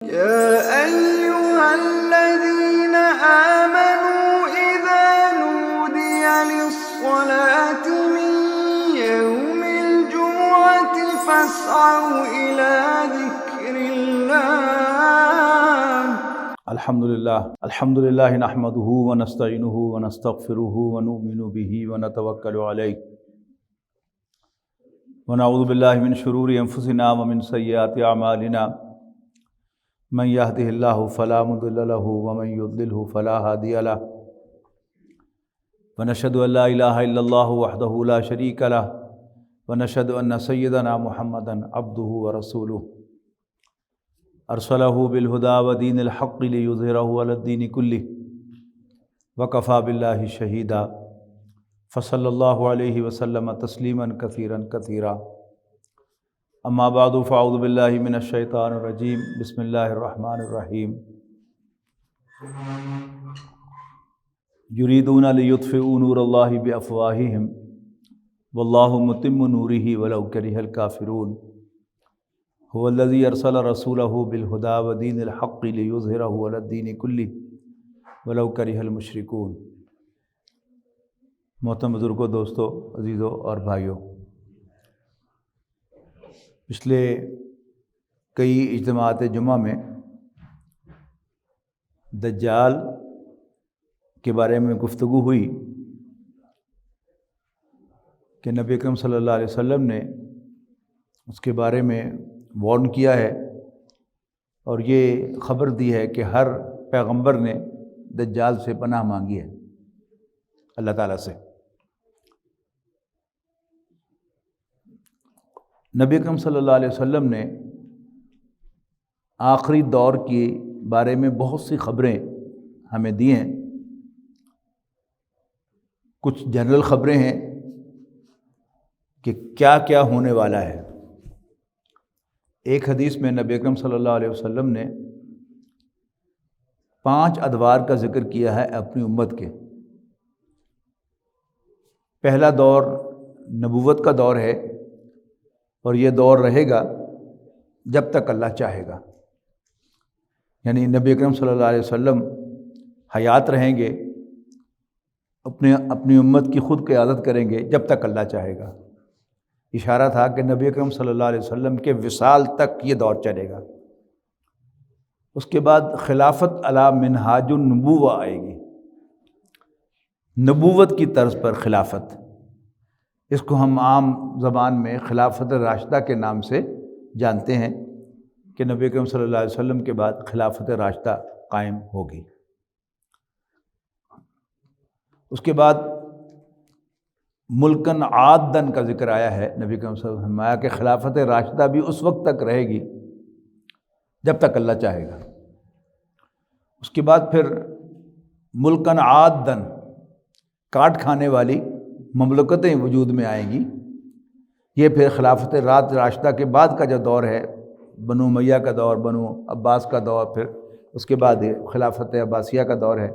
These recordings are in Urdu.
يا أيها الذين آمنوا إذا نودي للصلاة من يوم الجمعة فاسعوا إلى ذكر الله. الحمد للہ نحمده ونستعینه ونستغفره ونؤمن به ونتوکل علیہ ونعوذ باللہ من شرور انفسنا ومن سیئات اعمالنا من يهده الله فلا مضل له ومن يضلل فلا هادي له ونشهد ان لا اله الا الله وحده لا شريك له ونشهد ان سيدنا محمدا عبده ورسوله ارسله بالهدى ودين الحق ليظهره على الدين كله وكفى بالله شهيدا فصلى الله عليه وسلم تسليما كثيرا كثيرا اما بعد فاعوذ بالله من الشيطان الرجيم بسم الله الرحمن الرحيم يريدون ليطفئوا نور الله بأفواههم والله متم نوره ولو كره الكافرون هو الذي ارسل رسوله بالهدى ودين الحق ليظهره على الدين كله ولو كره المشركون۔ محترم بزرگوں، دوستوں، عزیزوں اور بھائیوں، پچھلے کئی اجتماعات جمعہ میں دجال کے بارے میں گفتگو ہوئی کہ نبی اکرم صلی اللہ علیہ وسلم نے اس کے بارے میں وارن کیا ہے اور یہ خبر دی ہے کہ ہر پیغمبر نے دجال سے پناہ مانگی ہے اللہ تعالیٰ سے۔ نبی اکرم صلی اللہ علیہ وسلم نے آخری دور کے بارے میں بہت سی خبریں ہمیں دی ہیں۔ کچھ جنرل خبریں ہیں کہ کیا کیا ہونے والا ہے۔ ایک حدیث میں نبی اکرم صلی اللہ علیہ وسلم نے 5 ادوار کا ذکر کیا ہے اپنی امت کے۔ پہلا دور نبوت کا دور ہے اور یہ دور رہے گا جب تک اللہ چاہے گا، یعنی نبی اکرم صلی اللہ علیہ وسلم حیات رہیں گے، اپنی امت کی خود قیادت کریں گے جب تک اللہ چاہے گا۔ اشارہ تھا کہ نبی اکرم صلی اللہ علیہ وسلم کے وصال تک یہ دور چلے گا۔ اس کے بعد خلافت علی منہاج النبوہ آئے گی، نبوت کی طرز پر خلافت۔ اس کو ہم عام زبان میں خلافت راشدہ کے نام سے جانتے ہیں کہ نبی اکرم صلی اللہ علیہ وسلم کے بعد خلافت راشدہ قائم ہوگی۔ اس کے بعد ملکن عادن کا ذکر آیا ہے، نبی اکرم صلی اللہ علیہ وسلم آیا کہ خلافت راشدہ بھی اس وقت تک رہے گی جب تک اللہ چاہے گا۔ اس کے بعد پھر ملکن عادن، کاٹ کھانے والی مملکتیں وجود میں آئیں گی۔ یہ پھر خلافت راشدہ کے بعد کا جو دور ہے، بنو امیہ کا دور، بنو عباس کا دور، پھر اس کے بعد خلافت عباسیہ کا دور ہے،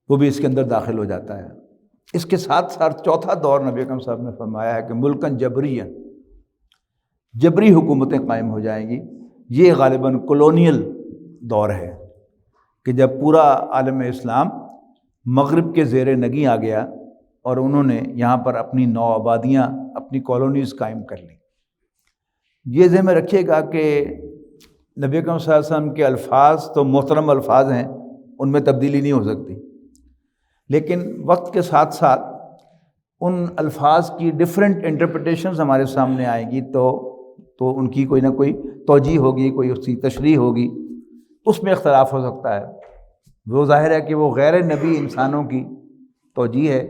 وہ بھی اس کے اندر داخل ہو جاتا ہے۔ اس کے ساتھ ساتھ چوتھا دور نبی اکرم صاحب نے فرمایا ہے کہ ملکن جبریًا، جبری حکومتیں قائم ہو جائیں گی۔ یہ غالباً کولونیل دور ہے کہ جب پورا عالم اسلام مغرب کے زیر نگیں آ گیا اور انہوں نے یہاں پر اپنی نو آبادیاں، اپنی کالونیز قائم کر لیں۔ یہ ذہن میں رکھیے گا کہ نبی اکرم صلی اللہ علیہ وسلم کے الفاظ تو محترم الفاظ ہیں، ان میں تبدیلی نہیں ہو سکتی، لیکن وقت کے ساتھ ساتھ ان الفاظ کی ڈیفرنٹ انٹرپریٹیشنز ہمارے سامنے آئیں گی تو ان کی کوئی نہ کوئی توجیہ ہوگی، کوئی اس کی تشریح ہوگی، اس میں اختلاف ہو سکتا ہے۔ وہ ظاہر ہے کہ وہ غیر نبی انسانوں کی توجیہ ہے،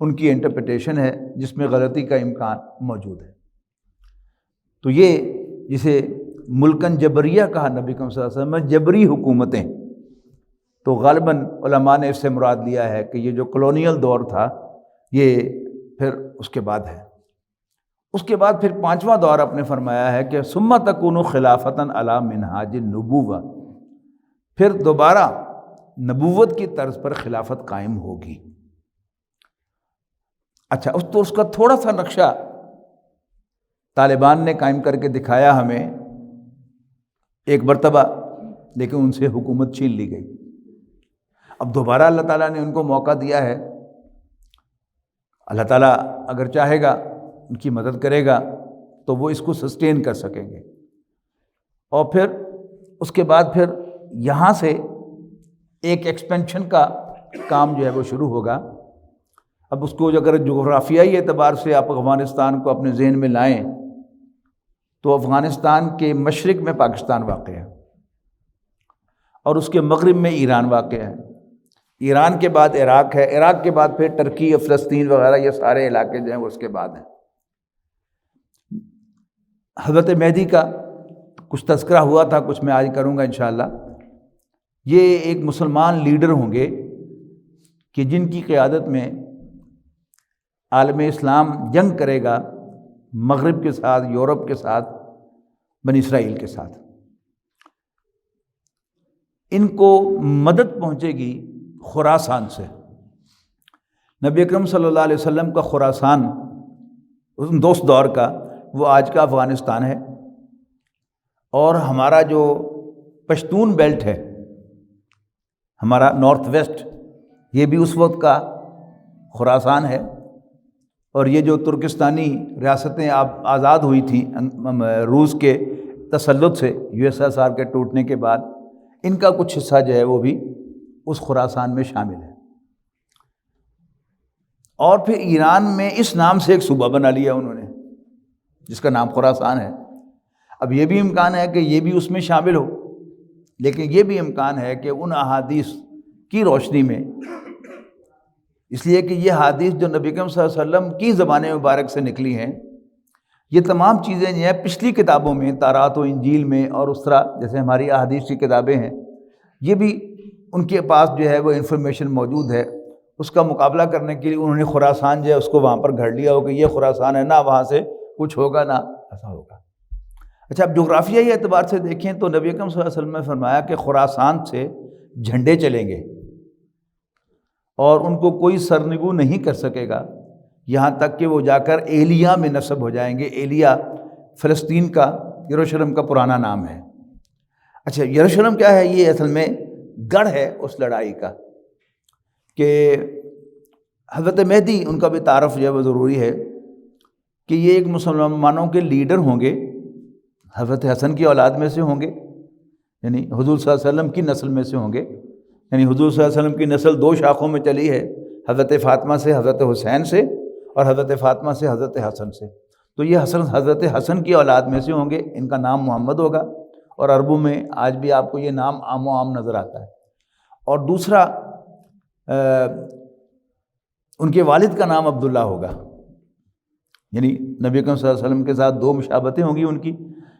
ان کی انٹرپریٹیشن ہے جس میں غلطی کا امکان موجود ہے۔ تو یہ جسے ملکن جبریہ کہا نبی صلی اللہ علیہ وسلم، جبری حکومتیں، تو غالباً علماء نے اس سے مراد لیا ہے کہ یہ جو کولونیل دور تھا یہ پھر اس کے بعد ہے۔ اس کے بعد پھر 5واں دور آپ نے فرمایا ہے کہ ثم تکون خلافتاً علی منہاج النبوہ، پھر دوبارہ نبوت کی طرز پر خلافت قائم ہوگی۔ اچھا، اس کا تھوڑا سا نقشہ طالبان نے قائم کر کے دکھایا ہمیں ایک مرتبہ، لیکن ان سے حکومت چھین لی گئی۔ اب دوبارہ اللہ تعالیٰ نے ان کو موقع دیا ہے، اللہ تعالیٰ اگر چاہے گا ان کی مدد کرے گا تو وہ اس کو سسٹین کر سکیں گے، اور پھر اس کے بعد پھر یہاں سے ایک ایکسپینشن کا کام جو ہے وہ شروع ہوگا۔ اب اس کو اگر جغرافیائی اعتبار سے آپ افغانستان کو اپنے ذہن میں لائیں تو افغانستان کے مشرق میں پاکستان واقع ہے، اور اس کے مغرب میں ایران واقع ہے، ایران کے بعد عراق ہے، عراق کے بعد پھر ترکی اور فلسطین وغیرہ یہ سارے علاقے جو ہیں وہ اس کے بعد ہیں۔ حضرت مہدی کا کچھ تذکرہ ہوا تھا، کچھ میں آج کروں گا انشاءاللہ۔ یہ ایک مسلمان لیڈر ہوں گے کہ جن کی قیادت میں عالم اسلام جنگ کرے گا مغرب کے ساتھ، یورپ کے ساتھ، بنی اسرائیل کے ساتھ۔ ان کو مدد پہنچے گی خراسان سے۔ نبی اکرم صلی اللہ علیہ وسلم کا خراسان دوست دور کا وہ آج کا افغانستان ہے، اور ہمارا جو پشتون بیلٹ ہے، ہمارا نارتھ ویسٹ، یہ بھی اس وقت کا خراسان ہے۔ اور یہ جو ترکستانی ریاستیں آزاد ہوئی تھیں روس کے تسلط سے، یو ایس ایس آر کے ٹوٹنے کے بعد، ان کا کچھ حصہ جو ہے وہ بھی اس خراسان میں شامل ہے۔ اور پھر ایران میں اس نام سے ایک صوبہ بنا لیا انہوں نے جس کا نام خراسان ہے۔ اب یہ بھی امکان ہے کہ یہ بھی اس میں شامل ہو، لیکن یہ بھی امکان ہے کہ ان احادیث کی روشنی میں، اس لیے کہ یہ حدیث جو نبی کریم صلی اللہ علیہ وسلم کی زبان مبارک سے نکلی ہیں، یہ تمام چیزیں جو ہیں پچھلی کتابوں میں، تورات و انجیل میں اور اس طرح جیسے ہماری احادیث کی کتابیں ہیں، یہ بھی ان کے پاس جو ہے وہ انفارمیشن موجود ہے۔ اس کا مقابلہ کرنے کے لیے انہوں نے خراسان جو ہے اس کو وہاں پر گھڑ لیا ہو کہ یہ خراسان ہے، نہ وہاں سے کچھ ہوگا نہ ایسا ہوگا۔ اچھا، اب جغرافیائی اعتبار سے دیکھیں تو نبی اکرم صلی اللہ علیہ وسلم نے فرمایا کہ خراسان سے جھنڈے چلیں گے اور ان کو کوئی سرنگو نہیں کر سکے گا، یہاں تک کہ وہ جا کر ایلیا میں نسب ہو جائیں گے۔ ایلیا فلسطین کا، یروشلم کا پرانا نام ہے۔ اچھا، یروشلم کیا ہے؟ یہ اصل میں گڑھ ہے اس لڑائی کا، کہ حضرت مہدی ان کا بھی تعارف جو ہے وہ ضروری ہے کہ یہ ایک مسلمانوں کے لیڈر ہوں گے، حضرت حسن کی اولاد میں سے ہوں گے، یعنی حضور صلی اللہ علیہ وسلم کی نسل میں سے ہوں گے۔ یعنی حضور صلی اللہ علیہ وسلم کی نسل دو شاخوں میں چلی ہے، حضرت فاطمہ سے حضرت حسین سے، اور حضرت فاطمہ سے حضرت حسن سے۔ تو یہ حضرت حسن کی اولاد میں سے ہوں گے، ان کا نام محمد ہوگا، اور عربوں میں آج بھی آپ کو یہ نام عام و عام نظر آتا ہے۔ اور دوسرا ان کے والد کا نام عبداللہ ہوگا، یعنی نبی اکرم صلی اللہ علیہ وسلم کے ساتھ دو مشابہتیں ہوں گی ان کی،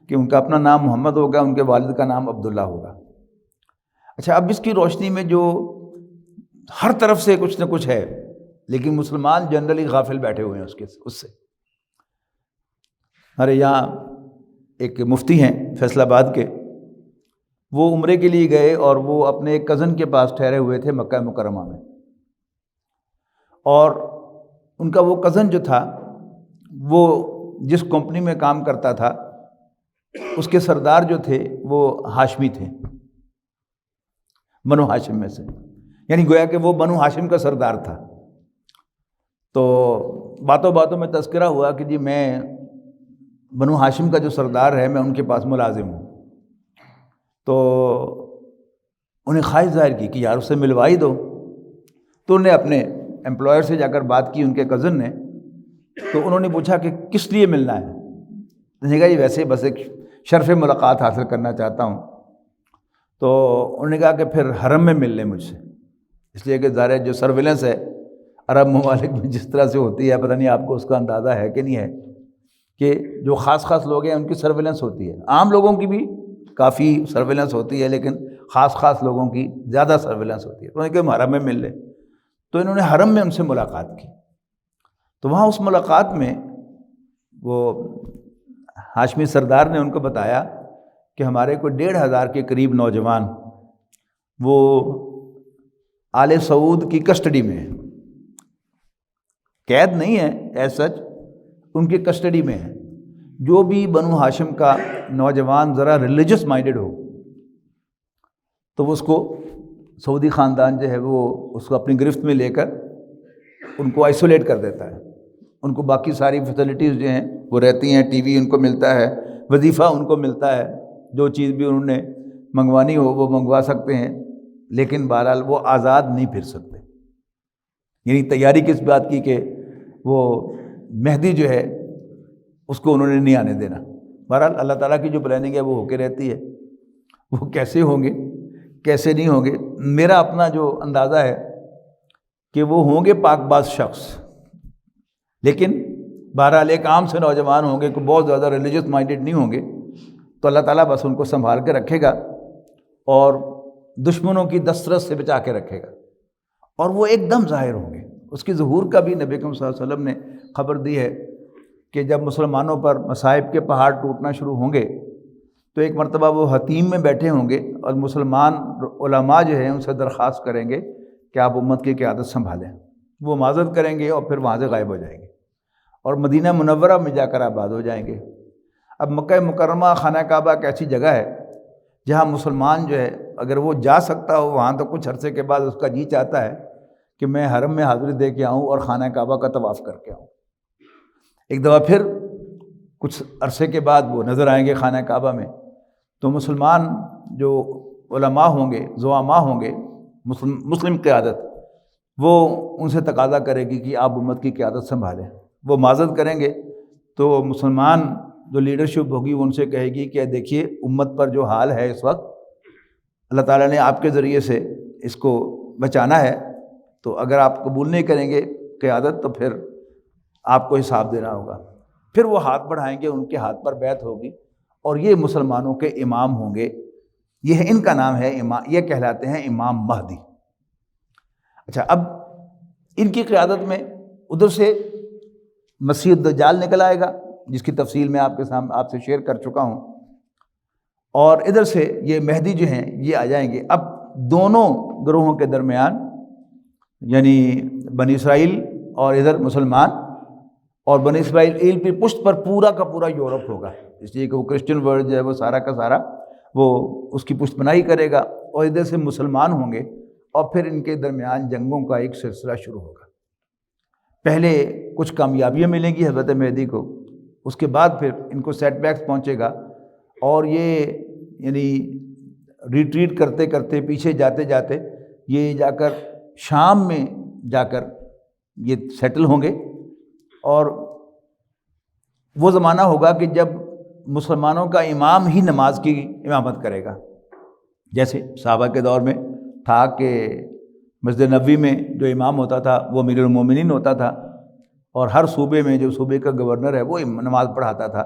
کہ ان کا اپنا نام محمد ہوگا، ان کے والد کا نام عبداللہ ہوگا۔ اچھا، اب اس کی روشنی میں جو ہر طرف سے کچھ نہ کچھ ہے، لیکن مسلمان جنرلی غافل بیٹھے ہوئے ہیں اس سے۔ ہمارے یہاں ایک مفتی ہیں فیصل آباد کے، وہ عمرے کے لیے گئے اور وہ اپنے ایک کزن کے پاس ٹھہرے ہوئے تھے مکہ مکرمہ میں، اور ان کا وہ کزن جو تھا وہ جس کمپنی میں کام کرتا تھا اس کے سردار جو تھے وہ ہاشمی تھے، بنو ہاشم میں سے، یعنی گویا کہ وہ بنو ہاشم کا سردار تھا۔ تو باتوں باتوں میں تذکرہ ہوا کہ جی میں بنو ہاشم کا جو سردار ہے میں ان کے پاس ملازم ہوں۔ تو انہیں خواہش ظاہر کی کہ یار اس سے ملوا ہی دو۔ تو انہیں اپنے امپلائر سے جا کر بات کی، ان کے کزن نے، تو انہوں نے پوچھا کہ کس لیے ملنا ہے؟ انہوں نے کہا جی ویسے بس ایک شرف ملاقات حاصل کرنا چاہتا ہوں۔ تو انہوں نے کہا کہ پھر حرم میں مل لیں مجھ سے، اس لیے کہ ظاہر جو سرویلنس ہے عرب ممالک میں جس طرح سے ہوتی ہے، پتہ نہیں آپ کو اس کا اندازہ ہے کہ نہیں ہے، کہ جو خاص لوگ ہیں ان کی سرویلنس ہوتی ہے، عام لوگوں کی بھی کافی سرویلنس ہوتی ہے، لیکن خاص لوگوں کی زیادہ سرویلنس ہوتی ہے۔ تو انہوں نے کہا حرم میں مل لیں، تو انہوں نے حرم میں ان سے ملاقات کی۔ تو وہاں اس ملاقات میں وہ ہاشمی سردار نے ان کو بتایا کہ ہمارے کوئی 1500 کے قریب نوجوان وہ آل سعود کی کسٹڈی میں ہیں، قید نہیں ہے ایز سچ، ان کی کسٹڈی میں ہیں، جو بھی بنو ہاشم کا نوجوان ذرا ریلیجس مائنڈڈ ہو تو وہ اس کو سعودی خاندان جو ہے وہ اس کو اپنی گرفت میں لے کر ان کو آئسولیٹ کر دیتا ہے. ان کو باقی ساری فیسلٹیز جو ہیں وہ رہتی ہیں، ٹی وی ان کو ملتا ہے، وظیفہ ان کو ملتا ہے، جو چیز بھی انہوں نے منگوانی ہو وہ منگوا سکتے ہیں، لیکن بہرحال وہ آزاد نہیں پھر سکتے. یعنی تیاری کس بات کی کہ وہ مہدی جو ہے اس کو انہوں نے نہیں آنے دینا. بہرحال اللہ تعالیٰ کی جو پلاننگ ہے وہ ہو کے رہتی ہے. وہ کیسے ہوں گے کیسے نہیں ہوں گے، میرا اپنا جو اندازہ ہے کہ وہ ہوں گے پاک باز شخص، لیکن بہرحال ایک عام سے نوجوان ہوں گے کہ بہت زیادہ ریلیجس مائنڈڈ نہیں ہوں گے، تو اللہ تعالیٰ بس ان کو سنبھال کے رکھے گا اور دشمنوں کی دسترس سے بچا کے رکھے گا، اور وہ ایک دم ظاہر ہوں گے. اس کی ظہور کا بھی نبی اکرم صلی اللہ علیہ وسلم نے خبر دی ہے کہ جب مسلمانوں پر مصائب کے پہاڑ ٹوٹنا شروع ہوں گے تو ایک مرتبہ وہ حتیم میں بیٹھے ہوں گے اور مسلمان علماء جو ہیں ان سے درخواست کریں گے کہ آپ امت کی قیادت سنبھالیں. وہ معذرت کریں گے اور پھر وہاں سے غائب ہو جائیں گے اور مدینہ منورہ میں جا کر آباد ہو جائیں گے. اب مکہ مکرمہ خانہ کعبہ ایک ایسی جگہ ہے جہاں مسلمان جو ہے اگر وہ جا سکتا ہو وہاں تو کچھ عرصے کے بعد اس کا جی چاہتا ہے کہ میں حرم میں حاضری دے کے آؤں اور خانہ کعبہ کا طواف کر کے آؤں. ایک دفعہ پھر کچھ عرصے کے بعد وہ نظر آئیں گے خانہ کعبہ میں، تو مسلمان جو علماء ہوں گے، زعماء ہوں گے، مسلم قیادت، وہ ان سے تقاضا کرے گی کہ آپ امت کی قیادت سنبھالیں. وہ معذرت کریں گے تو مسلمان جو لیڈرشپ ہوگی وہ ان سے کہے گی کہ دیکھیے امت پر جو حال ہے اس وقت، اللہ تعالیٰ نے آپ کے ذریعے سے اس کو بچانا ہے، تو اگر آپ قبول نہیں کریں گے قیادت تو پھر آپ کو حساب دینا ہوگا. پھر وہ ہاتھ بڑھائیں گے، ان کے ہاتھ پر بیعت ہوگی اور یہ مسلمانوں کے امام ہوں گے. یہ ان کا نام ہے امام، یہ کہلاتے ہیں امام مہدی. اچھا، اب ان کی قیادت میں ادھر سے مسیح الدجال نکل آئے گا جس کی تفصیل میں آپ کے سامنے آپ سے شیئر کر چکا ہوں، اور ادھر سے یہ مہدی جو ہیں یہ آ جائیں گے. اب دونوں گروہوں کے درمیان یعنی بنی اسرائیل اور ادھر مسلمان، اور بنی اسرائیل کی پشت پر پورا کا پورا یورپ ہوگا، اس لیے کہ وہ کرسچن ورلڈ جو ہے وہ سارا کا سارا وہ اس کی پشت پناہی کرے گا، اور ادھر سے مسلمان ہوں گے، اور پھر ان کے درمیان جنگوں کا ایک سلسلہ شروع ہوگا. پہلے کچھ کامیابیاں ملیں گی حضرت مہدی کو، اس کے بعد پھر ان کو سیٹ بیکس پہنچے گا، اور یہ یعنی ریٹریٹ کرتے کرتے پیچھے جاتے جاتے یہ جا کر شام میں جا کر یہ سیٹل ہوں گے. اور وہ زمانہ ہوگا کہ جب مسلمانوں کا امام ہی نماز کی امامت کرے گا، جیسے صحابہ کے دور میں تھا کہ مسجد نبوی میں جو امام ہوتا تھا وہ امیر المومنین ہوتا تھا، اور ہر صوبے میں جو صوبے کا گورنر ہے وہ نماز پڑھاتا تھا.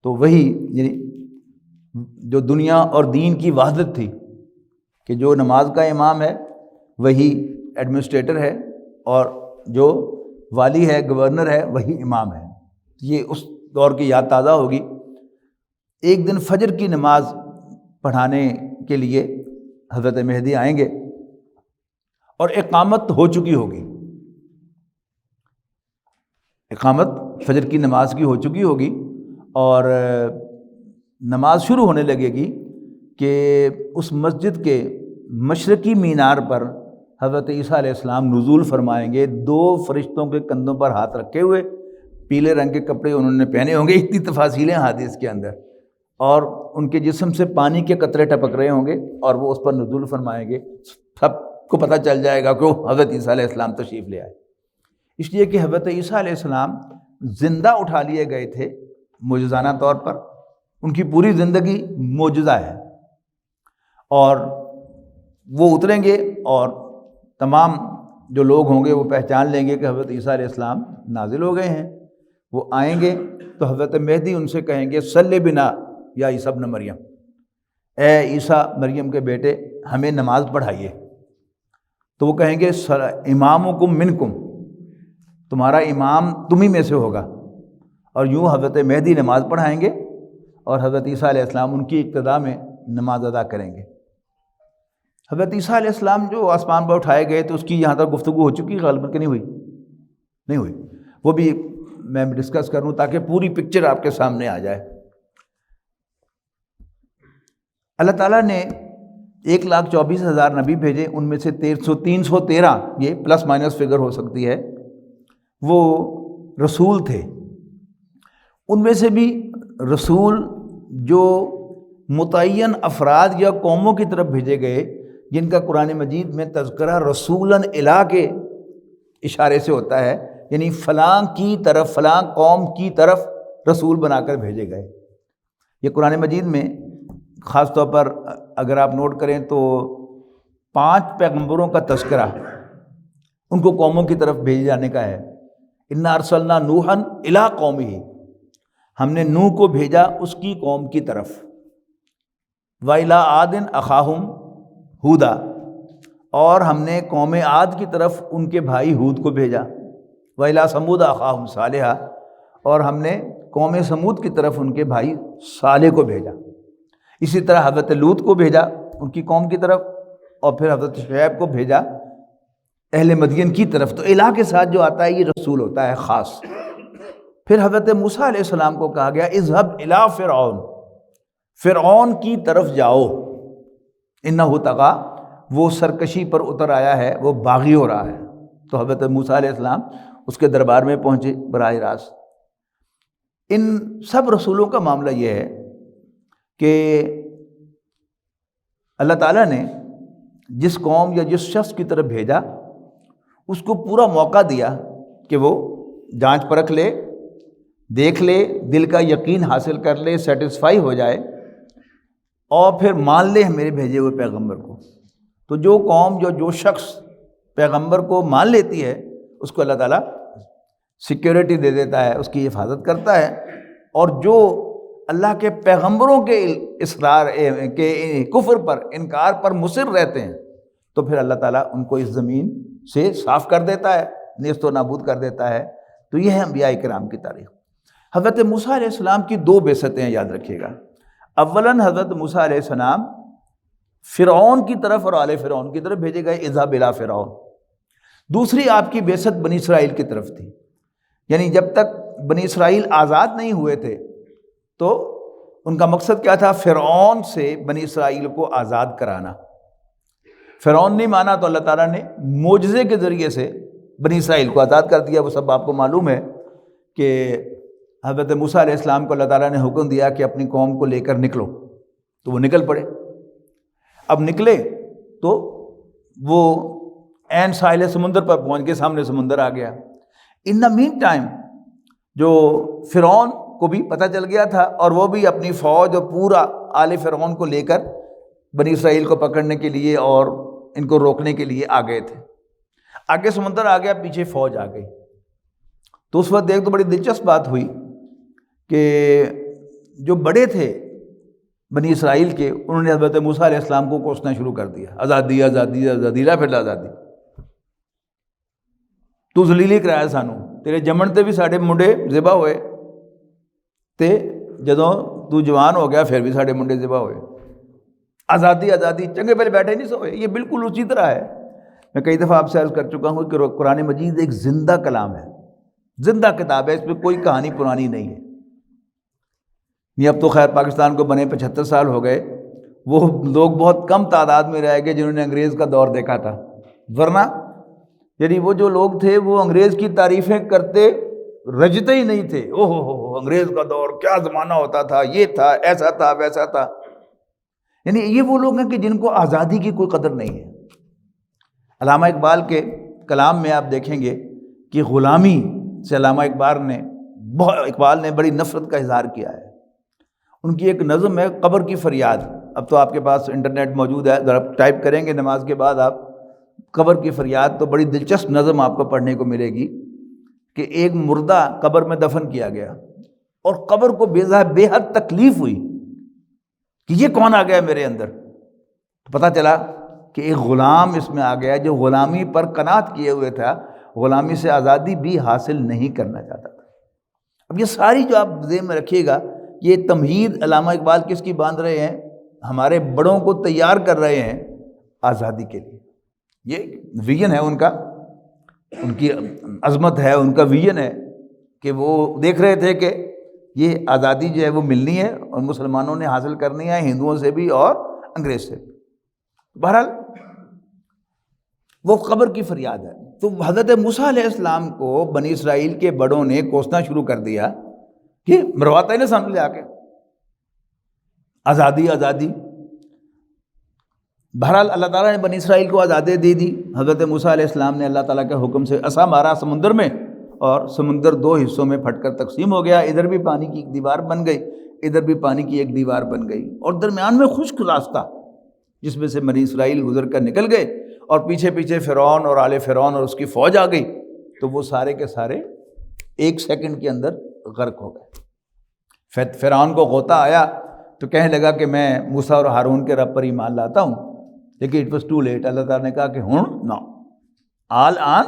تو وہی یعنی جو دنیا اور دین کی وحدت تھی کہ جو نماز کا امام ہے وہی ایڈمنسٹریٹر ہے، اور جو والی ہے گورنر ہے وہی امام ہے. یہ اس دور کی یاد تازہ ہوگی. ایک دن فجر کی نماز پڑھانے کے لیے حضرت مہدی آئیں گے اور اقامت ہو چکی ہوگی، اقامت فجر کی نماز کی ہو چکی ہوگی، اور نماز شروع ہونے لگے گی کہ اس مسجد کے مشرقی مینار پر حضرت عیسیٰ علیہ السلام نزول فرمائیں گے. 2 فرشتوں کے کندھوں پر ہاتھ رکھے ہوئے، پیلے رنگ کے کپڑے انہوں نے پہنے ہوں گے، اتنی تفاصیلیں حدیث کے اندر، اور ان کے جسم سے پانی کے قطرے ٹپک رہے ہوں گے اور وہ اس پر نزول فرمائیں گے. سب کو پتہ چل جائے گا کہ وہ حضرت عیسیٰ علیہ السلام تشریف لے آئے، اس لیے کہ حضرت عیسیٰ علیہ السلام زندہ اٹھا لیے گئے تھے معجزانہ طور پر. ان کی پوری زندگی معجزہ ہے، اور وہ اتریں گے اور تمام جو لوگ ہوں گے وہ پہچان لیں گے کہ حضرت عیسیٰ علیہ السلام نازل ہو گئے ہیں. وہ آئیں گے تو حضرت مہدی ان سے کہیں گے صلی بنا یا عیسیٰ ابن مریم، اے عیسیٰ مریم کے بیٹے ہمیں نماز پڑھائیے. تو وہ کہیں گے امامکم منکم، تمہارا امام تمہیں میں سے ہوگا. اور یوں حضرت مہدی نماز پڑھائیں گے اور حضرت عیسیٰ علیہ السلام ان کی اقتداء میں نماز ادا کریں گے. حضرت عیسیٰ علیہ السلام جو آسمان پر اٹھائے گئے تو اس کی یہاں تک گفتگو ہو چکی غالباً کہ نہیں ہوئی؟ نہیں ہوئی. وہ بھی میں ڈسکس کروں تاکہ پوری پکچر آپ کے سامنے آ جائے۔ اللہ تعالیٰ نے 1,24,000 نبی بھیجے، ان میں سے 313 یہ پلس مائنس فگر ہو سکتی ہے وہ رسول تھے۔ ان میں سے بھی رسول جو متعین افراد یا قوموں کی طرف بھیجے گئے جن کا قرآن مجید میں تذکرہ رسولاً الی کے اشارے سے ہوتا ہے، یعنی فلاں کی طرف، فلاں قوم کی طرف رسول بنا کر بھیجے گئے۔ یہ قرآن مجید میں خاص طور پر اگر آپ نوٹ کریں تو 5 پیغمبروں کا تذکرہ ان کو قوموں کی طرف بھیجے جانے کا ہے۔ انا ارسلنا نوحا الی قومہ، ہم نے نوح کو بھیجا اس کی قوم کی طرف۔ وَإِلَىٰ عَادٍ أَخَاهُمْ هُودًا، اور ہم نے قوم عاد کی طرف ان کے بھائی ہود کو بھیجا۔ وَإِلَىٰ ثَمُودَ أَخَاهُمْ صَالِحًا، اور ہم نے قوم سمود کی طرف ان کے بھائی صالح کو بھیجا۔ اسی طرح حضرت لوط کو بھیجا ان کی قوم کی طرف، اور پھر حضرت شعیب کو بھیجا اہل مدین کی طرف۔ تو الہ کے ساتھ جو آتا ہے یہ رسول ہوتا ہے خاص۔ پھر حضرت موسیٰ علیہ السلام کو کہا گیا اذهب الی فرعون، فرعون کی طرف جاؤ، انہ طغی، وہ سرکشی پر اتر آیا ہے، وہ باغی ہو رہا ہے۔ تو حضرت موسیٰ علیہ السلام اس کے دربار میں پہنچے براہ راست۔ ان سب رسولوں کا معاملہ یہ ہے کہ اللہ تعالیٰ نے جس قوم یا جس شخص کی طرف بھیجا اس کو پورا موقع دیا کہ وہ جانچ پرکھ لے، دیکھ لے، دل کا یقین حاصل کر لے، سیٹسفائی ہو جائے، اور پھر مان لے میرے بھیجے ہوئے پیغمبر کو۔ تو جو قوم جو شخص پیغمبر کو مان لیتی ہے اس کو اللہ تعالیٰ سیکیورٹی دے دیتا ہے، اس کی حفاظت کرتا ہے۔ اور جو اللہ کے پیغمبروں کے اصرار کے کفر پر، انکار پر مصر رہتے ہیں تو پھر اللہ تعالیٰ ان کو اس زمین سے صاف کر دیتا ہے، نیست و نابود کر دیتا ہے۔ تو یہ ہے انبیاء کرام کی تاریخ۔ حضرت موسیٰ علیہ السلام کی 2 بعثتیں یاد رکھیے گا۔ اولاً حضرت موسیٰ علیہ السلام فرعون کی طرف اور آل فرعون کی طرف بھیجے گئے، اذهب الی فرعون۔ دوسری آپ کی بعثت بنی اسرائیل کی طرف تھی، یعنی جب تک بنی اسرائیل آزاد نہیں ہوئے تھے تو ان کا مقصد کیا تھا؟ فرعون سے بنی اسرائیل کو آزاد کرانا۔ فرعون نہیں مانا تو اللہ تعالیٰ نے معجزے کے ذریعے سے بنی اسرائیل کو آزاد کر دیا۔ وہ سب آپ کو معلوم ہے کہ حضرت موسیٰ علیہ السلام کو اللہ تعالیٰ نے حکم دیا کہ اپنی قوم کو لے کر نکلو، تو وہ نکل پڑے۔ اب نکلے تو وہ عین ساحل سمندر پر پہنچ کے سامنے سمندر آ گیا۔ ان دا مین ٹائم جو فرعون کو بھی پتہ چل گیا تھا اور وہ بھی اپنی فوج اور پورا آل فرعون کو لے کر بنی اسرائیل کو پکڑنے کے لیے اور ان کو روکنے کے لیے آ گئے تھے۔ آگے سمندر آ گیا، پیچھے فوج آ گئی۔ تو اس وقت ایک تو بڑی دلچسپ بات ہوئی کہ جو بڑے تھے بنی اسرائیل کے، انہوں نے حضرت موسیٰ علیہ السلام کو کوسنا شروع کر دیا، آزادی آزادی آزادی، لا پھر آزادی، تو ذلیلی کرایا سانو، تیرے جمن تے بھی ساڈے منڈے ذبح ہوئے تے جدوں تو جوان ہو گیا پھر بھی ساڈے منڈے ذبح ہوئے، آزادی آزادی، چنگے پہلے بیٹھے نہیں سوئے۔ یہ بالکل اسی طرح ہے۔ میں کئی دفعہ آپ سے عرض کر چکا ہوں کہ قرآن مجید ایک زندہ کلام ہے، زندہ کتاب ہے، اس میں کوئی کہانی پرانی نہیں ہے۔ یہ اب تو خیر پاکستان کو بنے 75 سال ہو گئے، وہ لوگ بہت کم تعداد میں رہ گئے جنہوں نے انگریز کا دور دیکھا تھا، ورنہ یعنی وہ جو لوگ تھے وہ انگریز کی تعریفیں کرتے رجتے ہی نہیں تھے۔ اوہ ہو انگریز کا دور کیا زمانہ ہوتا تھا، یہ تھا، ایسا تھا، ویسا تھا۔ یعنی یہ وہ لوگ ہیں کہ جن کو آزادی کی کوئی قدر نہیں ہے۔ علامہ اقبال کے کلام میں آپ دیکھیں گے کہ غلامی سے علامہ اقبال نے بڑی نفرت کا اظہار کیا ہے۔ ان کی ایک نظم ہے قبر کی فریاد، اب تو آپ کے پاس انٹرنیٹ موجود ہے، ذرا ٹائپ کریں گے نماز کے بعد آپ قبر کی فریاد، تو بڑی دلچسپ نظم آپ کو پڑھنے کو ملے گی کہ ایک مردہ قبر میں دفن کیا گیا اور قبر کو بے حد تکلیف ہوئی کہ یہ کون آ گیا میرے اندر، تو پتہ چلا کہ ایک غلام اس میں آ گیا جو غلامی پر قناعت کیے ہوئے تھا، غلامی سے آزادی بھی حاصل نہیں کرنا چاہتا تھا۔ اب یہ ساری جو آپ ذہن میں رکھیے گا، یہ تمہید علامہ اقبال کس کی باندھ رہے ہیں؟ ہمارے بڑوں کو تیار کر رہے ہیں آزادی کے لیے۔ یہ ویژن ہے ان کا، ان کی عظمت ہے، ان کا ویژن ہے کہ وہ دیکھ رہے تھے کہ یہ آزادی جو ہے وہ ملنی ہے اور مسلمانوں نے حاصل کرنی ہے، ہندوؤں سے بھی اور انگریز سے بھی۔ بہرحال وہ قبر کی فریاد ہے۔ تو حضرت موسیٰ علیہ السلام کو بنی اسرائیل کے بڑوں نے کوسنا شروع کر دیا کہ مرواتا ہی نہ سامنے لے آ کے، آزادی آزادی۔ بہرحال اللہ تعالیٰ نے بنی اسرائیل کو آزادی دے دی۔ حضرت موسیٰ علیہ السلام نے اللہ تعالیٰ کے حکم سے عصا مارا سمندر میں، اور سمندر دو حصوں میں پھٹ کر تقسیم ہو گیا، ادھر بھی پانی کی ایک دیوار بن گئی، ادھر بھی پانی کی ایک دیوار بن گئی، اور درمیان میں خشک راستہ جس میں سے بنی اسرائیل گزر کر نکل گئے، اور پیچھے پیچھے فرعون اور آل فرعون اور اس کی فوج آ گئی، تو وہ سارے کے سارے ایک سیکنڈ کے اندر غرق ہو گئے۔ فرعون کو غوطہ آیا تو کہنے لگا کہ میں موسیٰ اور ہارون کے رب پر ایمان لاتا ہوں، لیکن اٹ واز ٹو لیٹ۔ اللہ تعالیٰ نے کہا کہ نو آل آن،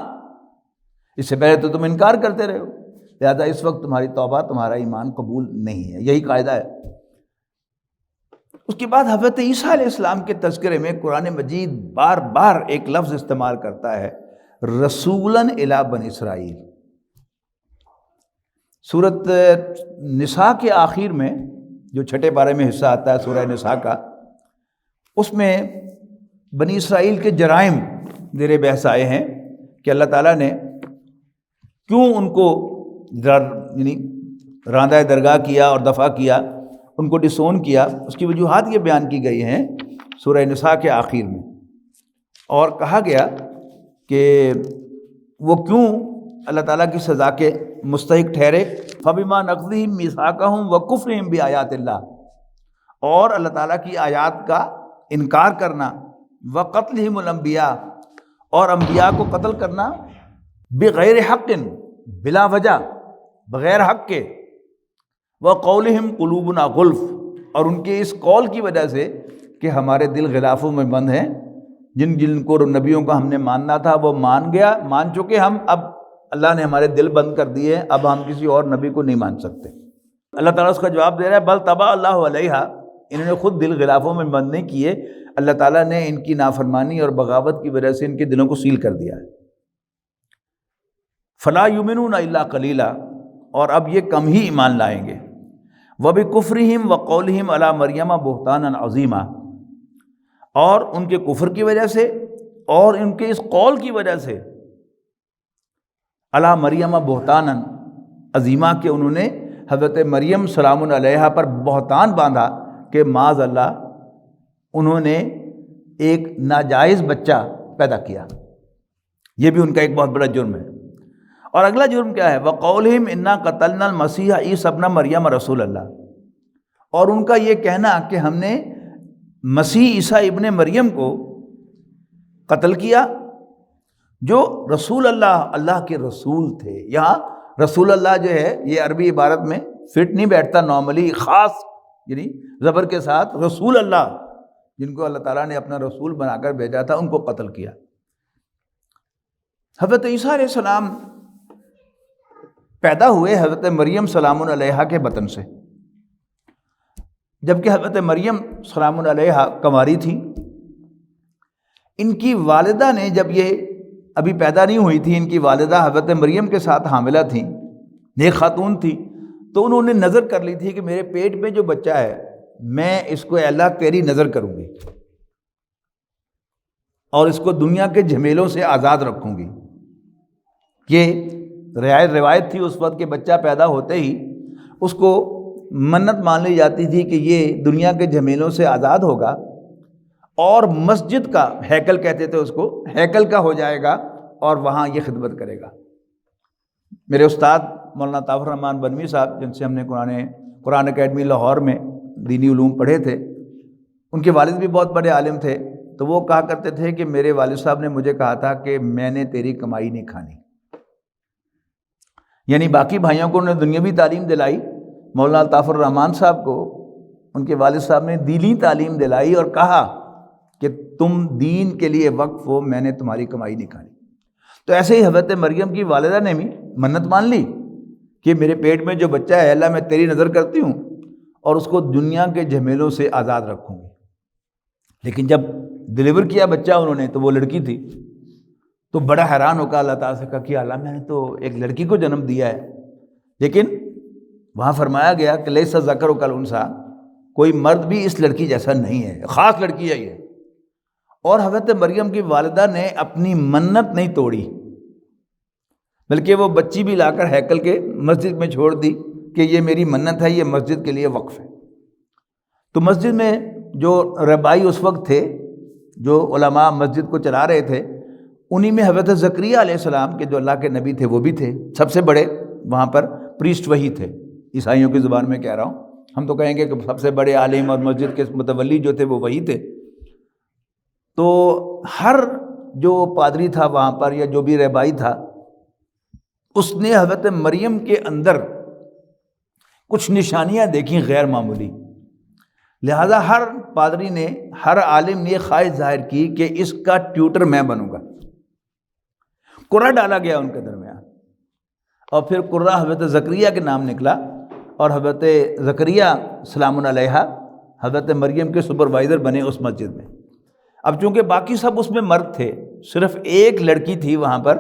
اس سے پہلے تو تم انکار کرتے رہے ہو، لہٰذا اس وقت تمہاری توبہ، تمہارا ایمان قبول نہیں ہے۔ یہی قاعدہ ہے۔ اس کے بعد حضرت عیسیٰ علیہ السلام کے تذکرے میں قرآن مجید بار بار ایک لفظ استعمال کرتا ہے، رسولاً الی بنی اسرائیل۔ سورۃ نساء کے آخر میں جو چھٹے پارے میں حصہ آتا ہے سورہ نساء کا، اس میں بنی اسرائیل کے جرائم زیر بحث آئے ہیں کہ اللہ تعالیٰ نے کیوں ان کو یعنی راندہ درگاہ کیا اور دفع کیا، ان کو ڈسون کیا۔ اس کی وجوہات یہ بیان کی گئی ہیں سورہ نساء کے آخر میں، اور کہا گیا کہ وہ کیوں اللہ تعالیٰ کی سزا کے مستحق ٹھہرے۔ فَبِمَا نَقْضِهِمْ مِيثَاقَهُمْ وَكُفْرِهِمْ بِآيَاتِ اللَّهِ، اور اللہ تعالیٰ کی آیات کا انکار کرنا، وَقَتْلِهِمُ الْأَنْبِيَاءَ، اور انبیاء کو قتل کرنا، بغیر حق، بلا وجہ، بغیر حق کے، وَقَوْلِهِمْ قُلُوبُنَا غُلْفٌ، اور ان کے اس قول کی وجہ سے کہ ہمارے دل غلافوں میں بند ہیں، جن کو نبیوں کا ہم نے ماننا تھا وہ مان چکے ہم، اب اللہ نے ہمارے دل بند کر دیے، اب ہم کسی اور نبی کو نہیں مان سکتے۔ اللہ تعالیٰ اس کا جواب دے رہا ہے، بل طبع اللہ علیہا، انہوں نے خود دل غلافوں میں بند نہیں کیے، اللہ تعالیٰ نے ان کی نافرمانی اور بغاوت کی وجہ سے ان کے دلوں کو سیل کر دیا ہے۔ فلا یؤمنون الا قلیلا، اور اب یہ کم ہی ایمان لائیں گے۔ وبکفرہم وقولہم علی مریم بہتانا عظیما، اور ان کے کفر کی وجہ سے اور ان کے اس قول کی وجہ سے، علی مریم بہتانا عظیما، کہ انہوں نے حضرت مریم سلام علیہا پر بہتان باندھا کہ معاذ اللہ انہوں نے ایک ناجائز بچہ پیدا کیا۔ یہ بھی ان کا ایک بہت بڑا جرم ہے۔ اور اگلا جرم کیا ہے؟ وَقَوْلِهِمْ إِنَّا قَتَلْنَا الْمَسِيحَ عِيسَى ابْنَ مَرْيَمَ رسول اللہ، اور ان کا یہ کہنا کہ ہم نے مسیح عیسیٰ ابن مریم کو قتل کیا، جو رسول اللہ، اللہ کے رسول تھے۔ یہاں رسول اللہ جو ہے یہ عربی عبارت میں فٹ نہیں بیٹھتا نارملی، خاص یعنی زبر کے ساتھ رسول اللہ، جن کو اللہ تعالیٰ نے اپنا رسول بنا کر بھیجا تھا، ان کو قتل کیا۔ حضرت عیسیٰ علیہ السلام پیدا ہوئے حضرت مریم سلام علیہا کے بطن سے، جبکہ حضرت مریم سلام علیہا کنواری تھی۔ ان کی والدہ نے، جب یہ ابھی پیدا نہیں ہوئی تھی، ان کی والدہ حضرت مریم کے ساتھ حاملہ تھیں، نیک خاتون تھی، تو انہوں نے نظر کر لی تھی کہ میرے پیٹ میں جو بچہ ہے میں اس کو اے اللہ تیری نظر کروں گی اور اس کو دنیا کے جھمیلوں سے آزاد رکھوں گی۔ یہ روایت تھی اس وقت کہ بچہ پیدا ہوتے ہی اس کو منت مان لی جاتی تھی کہ یہ دنیا کے جھمیلوں سے آزاد ہوگا اور مسجد کا، ہیکل کہتے تھے اس کو، ہیکل کا ہو جائے گا اور وہاں یہ خدمت کرے گا۔ میرے استاد مولانا طاہر الرحمن بنوی صاحب، جن سے ہم نے قرآن اکیڈمی لاہور میں دینی علوم پڑھے تھے، ان کے والد بھی بہت بڑے عالم تھے، تو وہ کہا کرتے تھے کہ میرے والد صاحب نے مجھے کہا تھا کہ میں نے تیری کمائی نہیں کھانی، یعنی باقی بھائیوں کو انہوں نے دنیاوی تعلیم دلائی، مولانا طاہر الرحمن صاحب کو ان کے والد صاحب نے دینی تعلیم دلائی اور کہا کہ تم دین کے لیے وقف ہو، میں نے تمہاری کمائی نہیں کھانی۔ تو ایسے ہی حضرت مریم کی والدہ نے بھی منت مان لی کہ میرے پیٹ میں جو بچہ ہے اللہ میں تیری نظر کرتی ہوں اور اس کو دنیا کے جھمیلوں سے آزاد رکھوں گی۔ لیکن جب ڈلیور کیا بچہ انہوں نے تو وہ لڑکی تھی، تو بڑا حیران ہو کر اللہ تعالیٰ سے کہا کہ اللہ میں نے تو ایک لڑکی کو جنم دیا ہے، لیکن وہاں فرمایا گیا کہ لیس الذکر کالانثیٰ، کوئی مرد بھی اس لڑکی جیسا نہیں ہے، خاص لڑکی ہے یہ۔ اور حضرت مریم کی والدہ نے اپنی منت نہیں توڑی، بلکہ وہ بچی بھی لا کر ہیکل کے مسجد میں چھوڑ دی کہ یہ میری منت ہے، یہ مسجد کے لیے وقف ہے۔ تو مسجد میں جو ربائی اس وقت تھے، جو علماء مسجد کو چلا رہے تھے، انہی میں حضرت زکریا علیہ السلام کے جو اللہ کے نبی تھے وہ بھی تھے، سب سے بڑے وہاں پر پریسٹ وہی تھے، عیسائیوں کی زبان میں کہہ رہا ہوں، ہم تو کہیں گے کہ سب سے بڑے عالم اور مسجد کے متولی جو تھے وہ وہی تھے۔ تو ہر جو پادری تھا وہاں پر یا جو بھی رہبائی تھا، اس نے حضرت مریم کے اندر کچھ نشانیاں دیکھیں غیر معمولی، لہذا ہر پادری نے، ہر عالم نے یہ خواہش ظاہر کی کہ اس کا ٹیوٹر میں بنوں گا۔ قرعہ ڈالا گیا ان کے درمیان، اور پھر قرعہ حضرت زکریا کے نام نکلا، اور حضرت زکریا سلام علیہ حضرت مریم کے سپروائزر بنے اس مسجد میں۔ اب چونکہ باقی سب اس میں مرد تھے، صرف ایک لڑکی تھی وہاں پر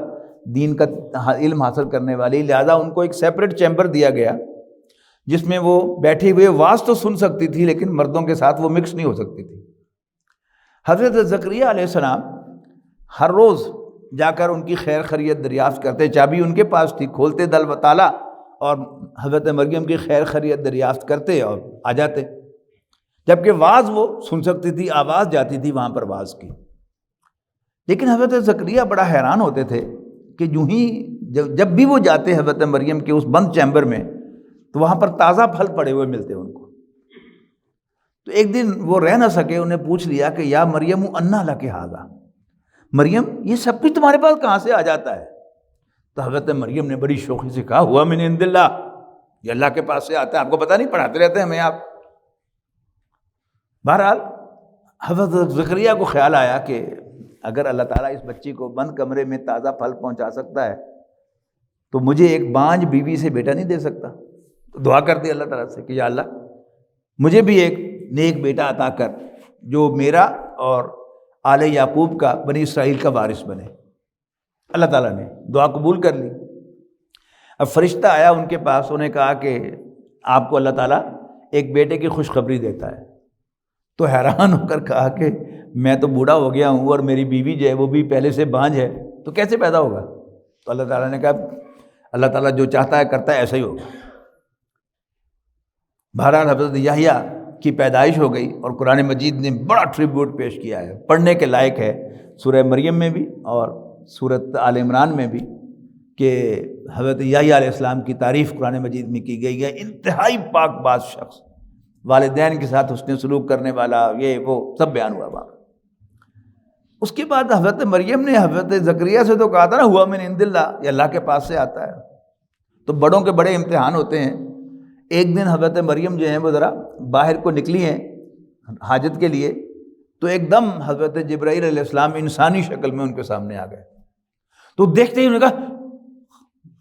دین کا علم حاصل کرنے والی، لہذا ان کو ایک سیپریٹ چیمبر دیا گیا جس میں وہ بیٹھے ہوئے واعظ تو سن سکتی تھی لیکن مردوں کے ساتھ وہ مکس نہیں ہو سکتی تھی۔ حضرت زکریا علیہ السلام ہر روز جا کر ان کی خیر خیریت دریافت کرتے، چابی ان کے پاس تھی، کھولتے دل و تالا اور حضرت مریم کی خیر خیریت دریافت کرتے اور آ جاتے، جبکہ واعظ وہ سن سکتی تھی، آواز جاتی تھی وہاں پر واعظ کی۔ لیکن حضرت زکریا بڑا حیران ہوتے تھے کہ یوں ہی جب بھی وہ جاتے حضرت مریم کے اس بند چیمبر میں تو وہاں پر تازہ پھل پڑے ہوئے ملتے ان کو۔ تو ایک دن وہ رہ نہ سکے، انہیں پوچھ لیا کہ یا مریم انا لک ھذا، مریم یہ سب کچھ تمہارے پاس کہاں سے آ جاتا ہے؟ تو حضرت مریم نے بڑی شوخی سے کہا ہوا من عند اللہ، یہ اللہ کے پاس سے آتا ہے، آپ کو پتہ نہیں، پڑھاتے رہتے ہیں ہمیں آپ۔ بہرحال حضرت زکریا کو خیال آیا کہ اگر اللہ تعالیٰ اس بچی کو بند کمرے میں تازہ پھل پہنچا سکتا ہے تو مجھے ایک بانجھ بیوی سے بیٹا نہیں دے سکتا؟ تو دعا کر دی اللہ تعالیٰ سے کہ یا اللہ مجھے بھی ایک نیک بیٹا عطا کر جو میرا اور آل یعقوب کا، بنی اسرائیل کا وارث بنے۔ اللہ تعالیٰ نے دعا قبول کر لی۔ اب فرشتہ آیا ان کے پاس، انہیں کہا کہ آپ کو اللہ تعالیٰ ایک بیٹے کی خوشخبری دیتا ہے۔ تو حیران ہو کر کہا کہ میں تو بوڑھا ہو گیا ہوں اور میری بیوی جو ہے وہ بھی پہلے سے بانجھ ہے، تو کیسے پیدا ہوگا؟ تو اللہ تعالیٰ نے کہا اللہ تعالیٰ جو چاہتا ہے کرتا ہے، ایسا ہی ہوگا۔ بہرحال حضرت یحییٰ کی پیدائش ہو گئی، اور قرآن مجید نے بڑا ٹریبیوٹ پیش کیا ہے، پڑھنے کے لائق ہے، سورہ مریم میں بھی اور سورۃ آل عمران میں بھی، کہ حضرت یحییٰ علیہ السلام کی تعریف قرآن مجید میں کی گئی ہے، انتہائی پاک باز شخص، والدین کے ساتھ حسن سلوک کرنے والا، یہ وہ سب بیان ہوا وہاں۔ اس کے بعد حضرت مریم نے حضرت زکریا سے تو کہا تھا نا ہوا من عند اللہ، یہ اللہ کے پاس سے آتا ہے۔ تو بڑوں کے بڑے امتحان ہوتے ہیں۔ ایک دن حضرت مریم جو ہیں وہ ذرا باہر کو نکلی ہیں حاجت کے لیے، تو ایک دم حضرت جبرائیل علیہ السلام انسانی شکل میں ان کے سامنے آ گئے۔ تو دیکھتے ہی انہوں نے کہا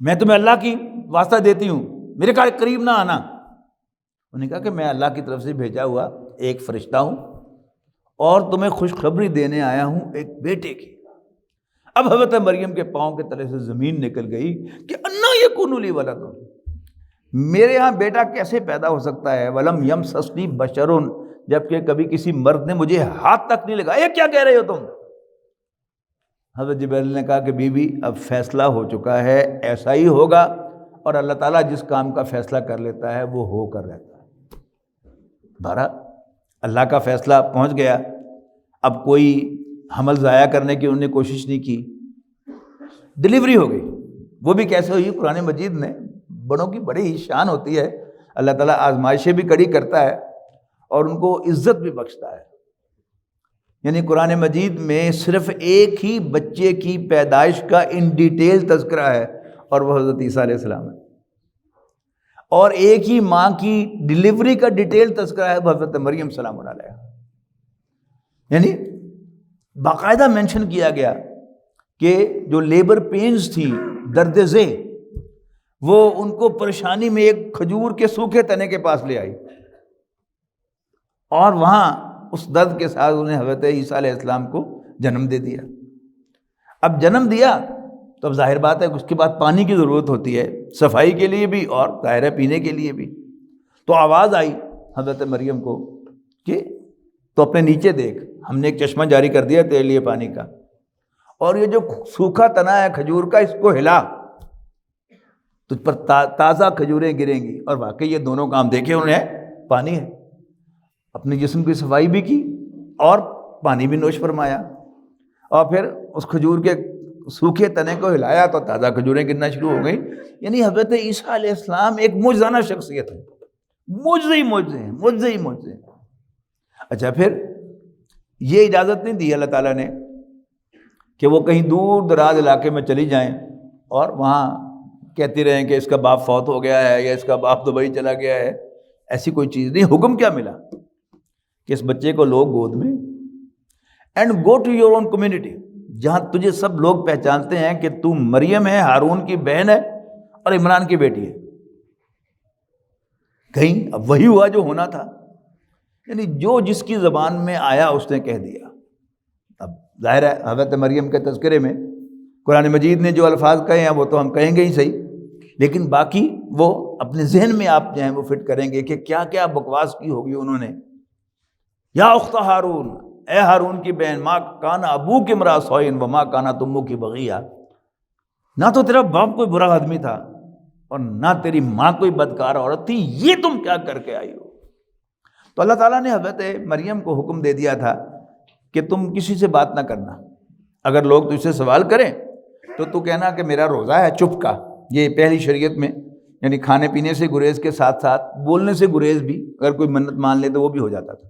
میں تمہیں اللہ کی واسطہ دیتی ہوں، میرے قریب نہ آنا۔ انہوں نے کہا کہ میں اللہ کی طرف سے بھیجا ہوا ایک فرشتہ ہوں اور تمہیں خوشخبری دینے آیا ہوں ایک بیٹے کی۔ اب حضرت مریم کے پاؤں کے تلے سے زمین نکل گئی کہ انا یکون لی ولد، میرے ہاں بیٹا کیسے پیدا ہو سکتا ہے، ولم یمسسنی بشر، جبکہ کبھی کسی مرد نے مجھے ہاتھ تک نہیں لگایا، کیا کہہ رہے ہو تم؟ حضرت جبرائیل نے کہا کہ بی بی اب فیصلہ ہو چکا ہے، ایسا ہی ہوگا، اور اللہ تعالیٰ جس کام کا فیصلہ کر لیتا ہے وہ ہو کر رہتا ہے۔ بہرحال اللہ کا فیصلہ پہنچ گیا، اب کوئی حمل ضائع کرنے کی انہوں نے کوشش نہیں کی، ڈلیوری ہو گئی۔ وہ بھی کیسے ہوئی؟ قرآن مجید نے، بڑوں کی بڑی ہی شان ہوتی ہے، اللہ تعالیٰ آزمائشیں بھی کڑی کرتا ہے اور ان کو عزت بھی بخشتا ہے۔ یعنی قرآن مجید میں صرف ایک ہی بچے کی پیدائش کا ان ڈیٹیل تذکرہ ہے اور وہ حضرت عیسیٰ علیہ السلام ہے، اور ایک ہی ماں کی ڈلیوری کا ڈیٹیل تذکرہ ہے حضرت مریم سلام علیہ۔ یعنی باقاعدہ مینشن کیا گیا کہ جو لیبر پینز تھی، درد ذہ، وہ ان کو پریشانی میں ایک کھجور کے سوکھے تنے کے پاس لے آئی، اور وہاں اس درد کے ساتھ انہیں حضرت عیسیٰ علیہ السلام کو جنم دے دیا۔ اب جنم دیا تو اب ظاہر بات ہے اس کے بعد پانی کی ضرورت ہوتی ہے، صفائی کے لیے بھی اور ظاہر ہے پینے کے لیے بھی۔ تو آواز آئی حضرت مریم کو کہ تو اپنے نیچے دیکھ، ہم نے ایک چشمہ جاری کر دیا تیرے لیے پانی کا، اور یہ جو سوکھا تنا ہے کھجور کا اس کو ہلا، تجھ پر تازہ کھجوریں گریں گی۔ اور واقعی یہ دونوں کام دیکھے انہوں نے، پانی ہے، اپنے جسم کی صفائی بھی کی اور پانی بھی نوش فرمایا، اور پھر اس کھجور کے سوکھے تنے کو ہلایا تو تازہ کھجوریں گرنا شروع ہو گئیں۔ یعنی حضرت عیسیٰ علیہ السلام ایک معجزانہ شخصیت ہے، معجزے ہی معجزے ہیں، معجزے ہی معجزے ہیں۔ اچھا، پھر یہ اجازت نہیں دی اللہ تعالیٰ نے کہ وہ کہیں دور دراز علاقے میں چلی جائیں اور وہاں کہتی رہیں کہ اس کا باپ فوت ہو گیا ہے یا اس کا باپ دبئی چلا گیا ہے، ایسی کوئی چیز نہیں۔ حکم کیا ملا کہ اس بچے کو لو گود میں and go to your own community, جہاں تجھے سب لوگ پہچانتے ہیں کہ تو مریم ہے، ہارون کی بہن ہے اور عمران کی بیٹی ہے۔ کہیں اب وہی ہوا جو ہونا تھا، یعنی جو جس کی زبان میں آیا اس نے کہہ دیا۔ اب ظاہر ہے حضرت مریم کے تذکرے میں قرآن مجید نے جو الفاظ کہے ہیں وہ تو ہم کہیں گے ہی صحیح، لیکن باقی وہ اپنے ذہن میں آپ جو ہیں وہ فٹ کریں گے کہ کیا کیا بکواس کی ہوگی انہوں نے۔ یا اخت ہارون، اے ہارون کی بہن، ما کانا ابوک امرأ سوء وما کانت امک بغیہ، نہ تو تیرا باپ کوئی برا آدمی تھا اور نہ تیری ماں کوئی بدکار عورت تھی، یہ تم کیا کر کے آئی ہو۔ تو اللہ تعالیٰ نے حضرت مریم کو حکم دے دیا تھا کہ تم کسی سے بات نہ کرنا، اگر لوگ تجھ سے سوال کریں تو تو کہنا کہ میرا روزہ ہے، چپ کا۔ یہ پہلی شریعت میں یعنی کھانے پینے سے گریز کے ساتھ ساتھ بولنے سے گریز بھی، اگر کوئی منت مان لے تو وہ بھی ہو جاتا تھا۔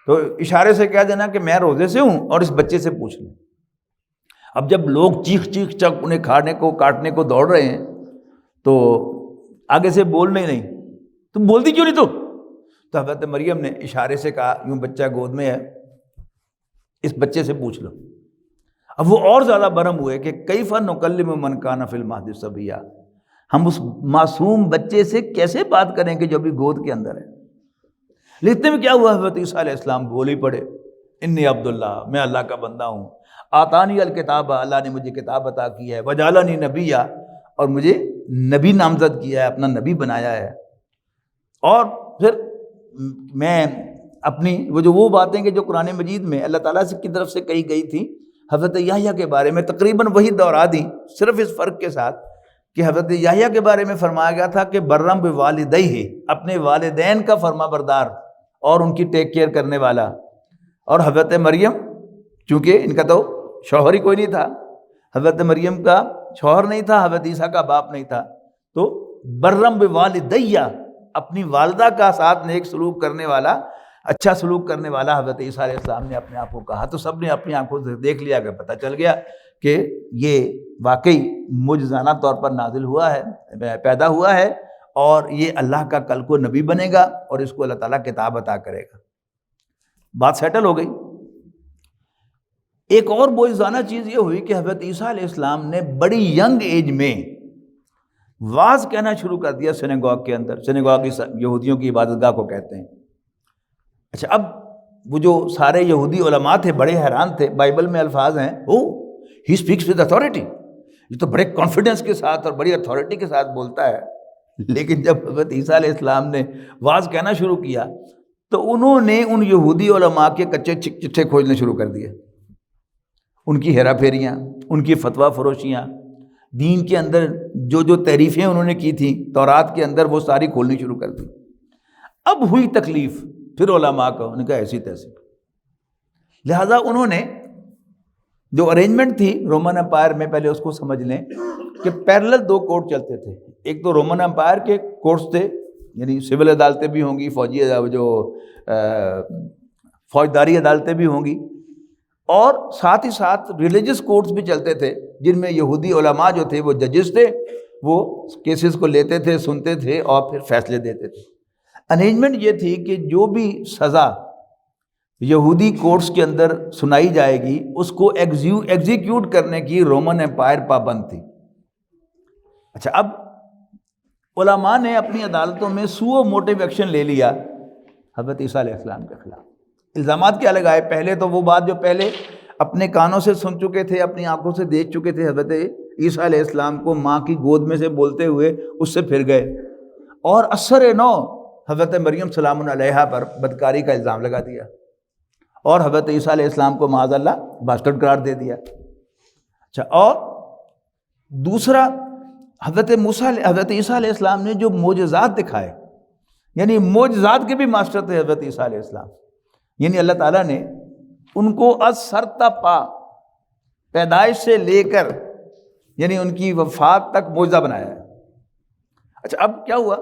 تو اشارے سے کہہ دینا کہ میں روزے سے ہوں اور اس بچے سے پوچھ لیں۔ اب جب لوگ چیخ چیخ چک انہیں کھانے کو کاٹنے کو دوڑ رہے ہیں تو آگے سے بولنے ہی نہیں، تم بولتی کیوں نہیں؟ تو حضرت مریم نے اشارے سے کہا یوں بچہ گود میں ہے، اس بچے سے پوچھ لو۔ اب وہ اور زیادہ برہم ہوئے کہ کیف نکلم من کان فی المہد صبیا، ہم اس معصوم بچے سے کیسے بات کریں کہ جو ابھی گود کے اندر ہے۔ لکھتے میں کیا ہوا، حضرت عیسیٰ علیہ السلام بول ہی پڑے، انی عبداللہ، میں اللہ کا بندہ ہوں، آتانی الکتاب، اللہ نے مجھے کتاب عطا کی ہے، وجعلنی نبیا، اور مجھے نبی نامزد کیا ہے، اپنا نبی بنایا ہے۔ اور پھر میں اپنی وہ باتیں کہ جو قرآن مجید میں اللہ تعالیٰ کی طرف سے کہی گئی تھی حضرت یحییٰ کے بارے میں تقریباً وہی دوہرا دی، صرف اس فرق کے ساتھ کہ حضرت یحییٰ کے بارے میں فرمایا گیا تھا کہ برم بوالدیہ، اپنے والدین کا فرما بردار اور ان کی ٹیک کیئر کرنے والا۔ اور حضرت مریم چونکہ ان کا تو شوہر ہی کوئی نہیں تھا، حضرت مریم کا شوہر نہیں تھا، حضرت عیسیٰ کا باپ نہیں تھا، تو برم بوالدیہ، اپنی والدہ کا ساتھ نیک سلوک کرنے والا، اچھا سلوک کرنے والا حضرت عیسیٰ علیہ السلام نے اپنے آپ کو کہا۔ تو سب نے اپنی آنکھوں سے دیکھ لیا کہ پتہ چل گیا کہ یہ واقعی معجزانہ طور پر نازل ہوا ہے، پیدا ہوا ہے، اور یہ اللہ کا کل کو نبی بنے گا اور اس کو اللہ تعالیٰ کتاب عطا کرے گا۔ بات سیٹل ہو گئی۔ ایک اور معجزانہ چیز یہ ہوئی کہ حضرت عیسیٰ علیہ السلام نے بڑی ینگ ایج میں واز کہنا شروع کر دیا سینیگوگ کے اندر۔ سینیگوگ یہودیوں کی عبادت گاہ کو کہتے ہیں۔ اچھا، اب وہ جو سارے یہودی علماء تھے بڑے حیران تھے، بائبل میں الفاظ ہیں ہی اسپیکس ود اتھارٹی، یہ تو بڑے کانفیڈنس کے ساتھ اور بڑی اتھارٹی کے ساتھ بولتا ہے۔ لیکن جب حضرت عیسیٰ علیہ السلام نے واز کہنا شروع کیا تو انہوں نے ان یہودی علماء کے کچے چٹھے کھوجنے شروع کر دیے، ان کی ہیرا پھیریاں، ان کی فتویٰ فروشیاں، دین کے اندر جو تحریفیں انہوں نے کی تھیں تورات کے اندر وہ ساری کھولنی شروع کر دی۔ اب ہوئی تکلیف پھر علماء کو، انہوں نے کہا ایسی تیسی، لہٰذا انہوں نے جو ارینجمنٹ تھی رومن امپائر میں، پہلے اس کو سمجھ لیں کہ پیرلل دو کورٹ چلتے تھے۔ ایک تو رومن امپائر کے کورٹس تھے، یعنی سول عدالتیں بھی ہوں گی، فوجداری عدالتیں بھی ہوں گی، اور ساتھ ہی ساتھ ریلیجس کورٹس بھی چلتے تھے جن میں یہودی علماء جو تھے وہ ججز تھے، وہ کیسز کو لیتے تھے، سنتے تھے اور پھر فیصلے دیتے تھے۔ ارینجمنٹ یہ تھی کہ جو بھی سزا یہودی کورٹس کے اندر سنائی جائے گی اس کو ایگزیکیوٹ کرنے کی رومن امپائر پابند تھی۔ اچھا، اب علماء نے اپنی عدالتوں میں سو موٹیو ایکشن لے لیا حضرت عیسیٰ علیہ السلام کے خلاف۔ الزامات کیا لگائے؟ پہلے تو وہ بات جو پہلے اپنے کانوں سے سن چکے تھے، اپنی آنکھوں سے دیکھ چکے تھے حضرت عیسیٰ علیہ السلام کو ماں کی گود میں سے بولتے ہوئے اس سے پھر گئے، اور اثر نو حضرت مریم سلام علیہا پر بدکاری کا الزام لگا دیا، اور حضرت عیسیٰ علیہ السلام کو معاذ اللہ باسٹرڈ قرار دے دیا۔ اچھا، اور دوسرا حضرت عیسیٰ علیہ السلام نے جو معجزات دکھائے، یعنی معجزات کے بھی ماسٹر تھے حضرت عیسیٰ علیہ السلام، یعنی اللہ تعالیٰ نے ان کو از سر تا پا، پیدائش سے لے کر یعنی ان کی وفات تک معجزہ بنایا ہے۔ اچھا، اب کیا ہوا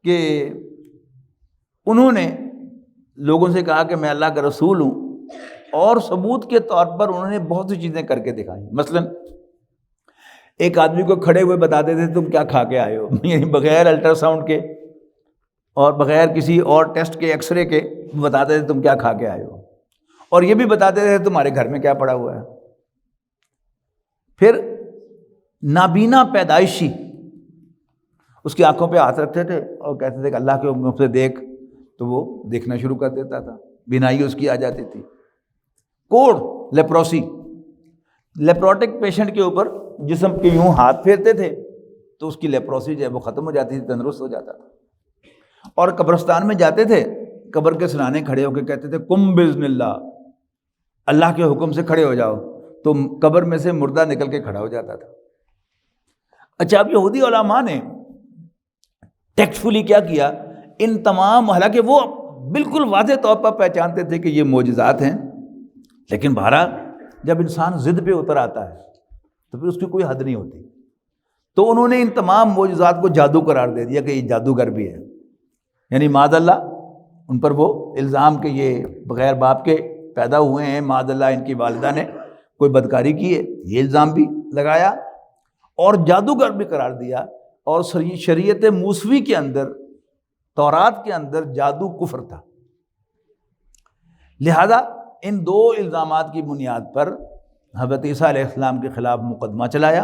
کہ انہوں نے لوگوں سے کہا کہ میں اللہ کا رسول ہوں، اور ثبوت کے طور پر انہوں نے بہت سی چیزیں کر کے دکھائیں۔ مثلا ایک آدمی کو کھڑے ہوئے بتاتے تھے تم کیا کھا کے آئے ہو، یعنی بغیر الٹرا ساؤنڈ کے اور بغیر کسی اور ٹیسٹ کے، ایکس رے کے، بتاتے تھے تم کیا کھا کے آئے ہو، اور یہ بھی بتاتے تھے تمہارے گھر میں کیا پڑا ہوا ہے۔ پھر نابینا پیدائشی، اس کی آنکھوں پہ ہاتھ رکھتے تھے اور کہتے تھے کہ اللہ کے حکم سے دیکھ، تو وہ دیکھنا شروع کر دیتا تھا، بینائی اس کی آ جاتی تھی۔ کوڑ، لیپروسی، لیپروٹک پیشنٹ کے اوپر جسم کے یوں ہاتھ پھیرتے تھے تو اس کی لیپروسی جو ہے وہ ختم ہو جاتی تھی، تندرست ہو جاتا تھا۔ اور قبرستان میں جاتے تھے، قبر کے سرانے کھڑے ہو کے کہتے تھے کم بِإِذْنِ اللہ، اللہ کے حکم سے کھڑے ہو جاؤ، تو قبر میں سے مردہ نکل کے کھڑا ہو جاتا تھا۔ اچھا، اب یہودی علماء نے ٹیکٹفلی کیا کیا، ان تمام، حالانکہ وہ بالکل واضح طور پر پہچانتے تھے کہ یہ معجزات ہیں، لیکن بہرحال جب انسان ضد پہ اتر آتا ہے تو پھر اس کی کوئی حد نہیں ہوتی، تو انہوں نے ان تمام معجزات کو جادو قرار دے دیا کہ یہ جادوگر بھی ہے، یعنی معاذ اللہ ان پر وہ الزام کہ یہ بغیر باپ کے پیدا ہوئے ہیں، معاذ اللہ ان کی والدہ نے کوئی بدکاری کی ہے، یہ الزام بھی لگایا اور جادوگر بھی قرار دیا۔ اور شریعت موسوی کے اندر، تورات کے اندر جادو کفر تھا، لہذا ان دو الزامات کی بنیاد پر حضرت عیسیٰ علیہ السلام کے خلاف مقدمہ چلایا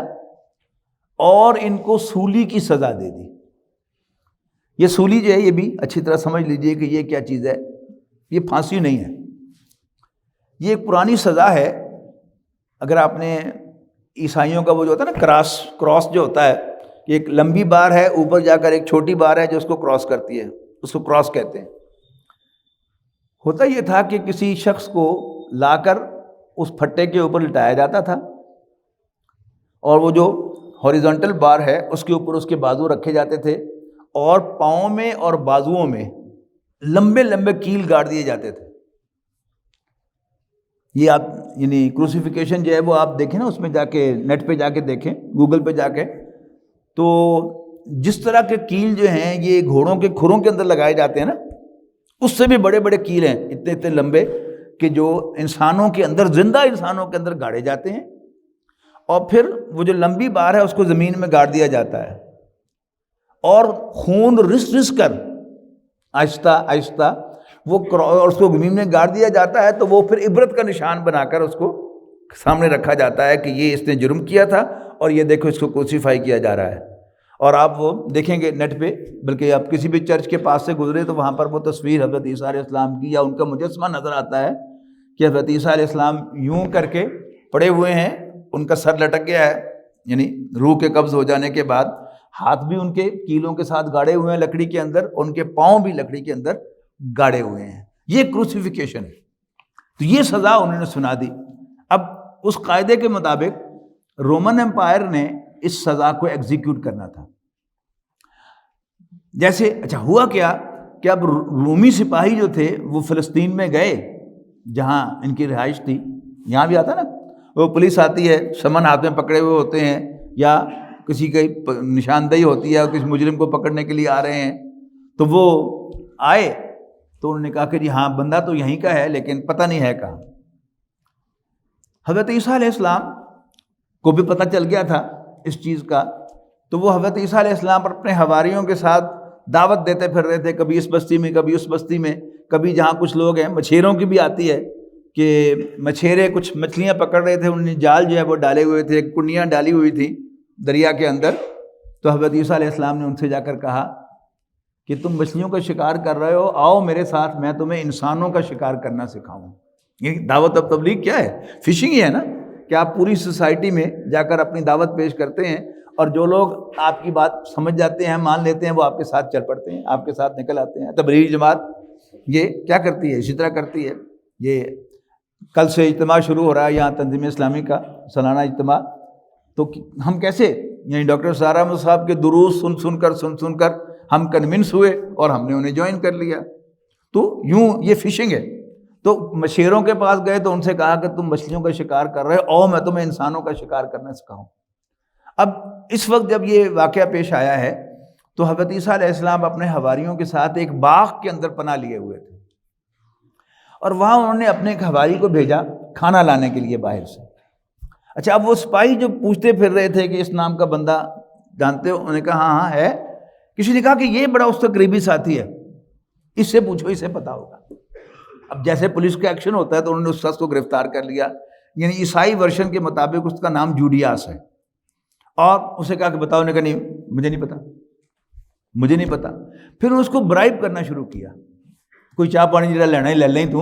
اور ان کو سولی کی سزا دے دی۔ یہ سولی جو ہے یہ بھی اچھی طرح سمجھ لیجئے کہ یہ کیا چیز ہے، یہ پھانسی نہیں ہے، یہ ایک پرانی سزا ہے۔ اگر آپ نے عیسائیوں کا وہ جو ہوتا ہے نا کراس جو ہوتا ہے، کہ ایک لمبی بار ہے، اوپر جا کر ایک چھوٹی بار ہے جو اس کو کراس کرتی ہے، اس کو کراس کہتے ہیں۔ ہوتا یہ تھا کہ کسی شخص کو لا کر اس پھٹے کے اوپر لٹایا جاتا تھا، اور وہ جو ہاریزونٹل بار ہے اس کے اوپر اس کے بازو رکھے جاتے تھے، اور پاؤں میں اور بازوؤں میں لمبے لمبے کیل گاڑ دیے جاتے تھے۔ یہ آپ یعنی کروسیفیکیشن جو ہے وہ آپ دیکھیں نا، اس میں جا کے نیٹ پہ جا کے دیکھیں، گوگل پہ جا کے، تو جس طرح کے کیل جو ہیں یہ گھوڑوں کے کھروں کے اندر لگائے جاتے ہیں نا، اس سے بھی بڑے بڑے کیل ہیں، اتنے اتنے لمبے، کہ جو انسانوں کے اندر، زندہ انسانوں کے اندر گاڑے جاتے ہیں، اور پھر وہ جو لمبی بار ہے اس کو زمین میں گاڑ دیا جاتا ہے، اور خون رس رس کر آہستہ آہستہ وہ اور اس کو زمین میں گاڑ دیا جاتا ہے، تو وہ پھر عبرت کا نشان بنا کر اس کو سامنے رکھا جاتا ہے کہ یہ اس نے جرم کیا تھا، اور یہ دیکھو اس کو کروسیفائی کیا جا رہا ہے۔ اور آپ وہ دیکھیں گے نیٹ پہ، بلکہ آپ کسی بھی چرچ کے پاس سے گزرے تو وہاں پر وہ تصویر حضرت عیسیٰ علیہ السلام کی یا ان کا مجسمہ نظر آتا ہے کہ حضرت عیسیٰ علیہ السلام یوں کر کے پڑے ہوئے ہیں، ان کا سر لٹک گیا ہے، یعنی روح کے قبض ہو جانے کے بعد، ہاتھ بھی ان کے کیلوں کے ساتھ گاڑے ہوئے ہیں لکڑی کے اندر، ان کے پاؤں بھی لکڑی کے اندر گاڑے ہوئے ہیں۔ یہ کروسیفیکیشن ہے، تو یہ سزا انہوں نے سنا دی۔ اب اس قاعدے کے مطابق رومن امپائر نے اس سزا کو ایگزیکیوٹ کرنا تھا۔ جیسے اچھا ہوا کیا کہ اب رومی سپاہی جو تھے وہ فلسطین میں گئے جہاں ان کی رہائش تھی، یہاں بھی آتا نا، وہ پولیس آتی ہے، سمن ہاتھ میں پکڑے ہوئے ہوتے ہیں، یا کسی کی نشاندہی ہوتی ہے، کسی مجرم کو پکڑنے کے لیے آ رہے ہیں، تو وہ آئے تو انہوں نے کہا کہ جی ہاں بندہ تو یہیں کا ہے لیکن پتہ نہیں ہے کہاں۔ حضرت عیسیٰ علیہ السلام کو بھی پتہ چل گیا تھا اس چیز کا، تو وہ حضرت عیسیٰ علیہ السلام پر اپنے حواریوں کے ساتھ دعوت دیتے پھر رہے تھے، کبھی اس بستی میں، کبھی اس بستی میں، کبھی جہاں کچھ لوگ ہیں، مچھیروں کی بھی آتی ہے کہ مچھیرے کچھ مچھلیاں پکڑ رہے تھے، انہوں نے جال جو ہے وہ ڈالے ہوئے تھے، کنڈیاں ڈالی ہوئی تھی دریا کے اندر، تو حضرت عیسیٰ علیہ السلام نے ان سے جا کر کہا کہ تم مچھلیوں کا شکار کر رہے ہو، آؤ میرے ساتھ، میں تمہیں انسانوں کا شکار کرنا سکھاؤں۔ یہ دعوت اب تبلیغ کیا ہے؟ فشنگ ہی ہے نا، کہ آپ پوری سوسائٹی میں جا کر اپنی دعوت پیش کرتے ہیں اور جو لوگ آپ کی بات سمجھ جاتے ہیں، مان لیتے ہیں، وہ آپ کے ساتھ چل پڑتے ہیں، آپ کے ساتھ نکل آتے ہیں۔ تبلیغی جماعت یہ کیا کرتی ہے؟ اسی طرح کرتی ہے۔ یہ کل سے اجتماع شروع ہو رہا ہے یہاں تنظیم اسلامی کا سالانہ اجتماع، تو ہم کیسے، یعنی ڈاکٹر سارا احمد صاحب کے دروس سن کر ہم کنونس ہوئے اور ہم نے انہیں جوائن کر لیا۔ تو یوں یہ فشنگ ہے۔ تو مشیروں کے پاس گئے تو ان سے کہا کہ تم مچھلیوں کا شکار کر رہے ہو، میں تمہیں انسانوں کا شکار کرنا سکھاؤں۔ اب اس وقت جب یہ واقعہ پیش آیا ہے تو حضرت عیسیٰ علیہ السلام اپنے حواریوں کے ساتھ ایک باغ کے اندر پناہ لیے ہوئے تھے، اور وہاں انہوں نے اپنے ایک حواری کو بھیجا کھانا لانے کے لیے باہر سے۔ اچھا، اب وہ سپاہی جو پوچھتے پھر رہے تھے کہ اس نام کا بندہ جانتے ہو؟ انہوں نے کہا ہاں ہے۔ کسی نے کہا کہ یہ بڑا اس کا قریبی ساتھی ہے، اس سے پوچھو، اسے پتا ہوگا۔ اب جیسے پولیس کا ایکشن ہوتا ہے تو انہوں نے اس شخص کو گرفتار کر لیا، یعنی عیسائی ورژن کے مطابق اس کا نام جوڈیاس ہے، اور اسے کہا کہ بتاؤ، نے کہا نہیں مجھے نہیں پتا۔ پھر اس کو برائب کرنا شروع کیا، کوئی چاہ پانی جڑا لینا ہی لے لیں تو،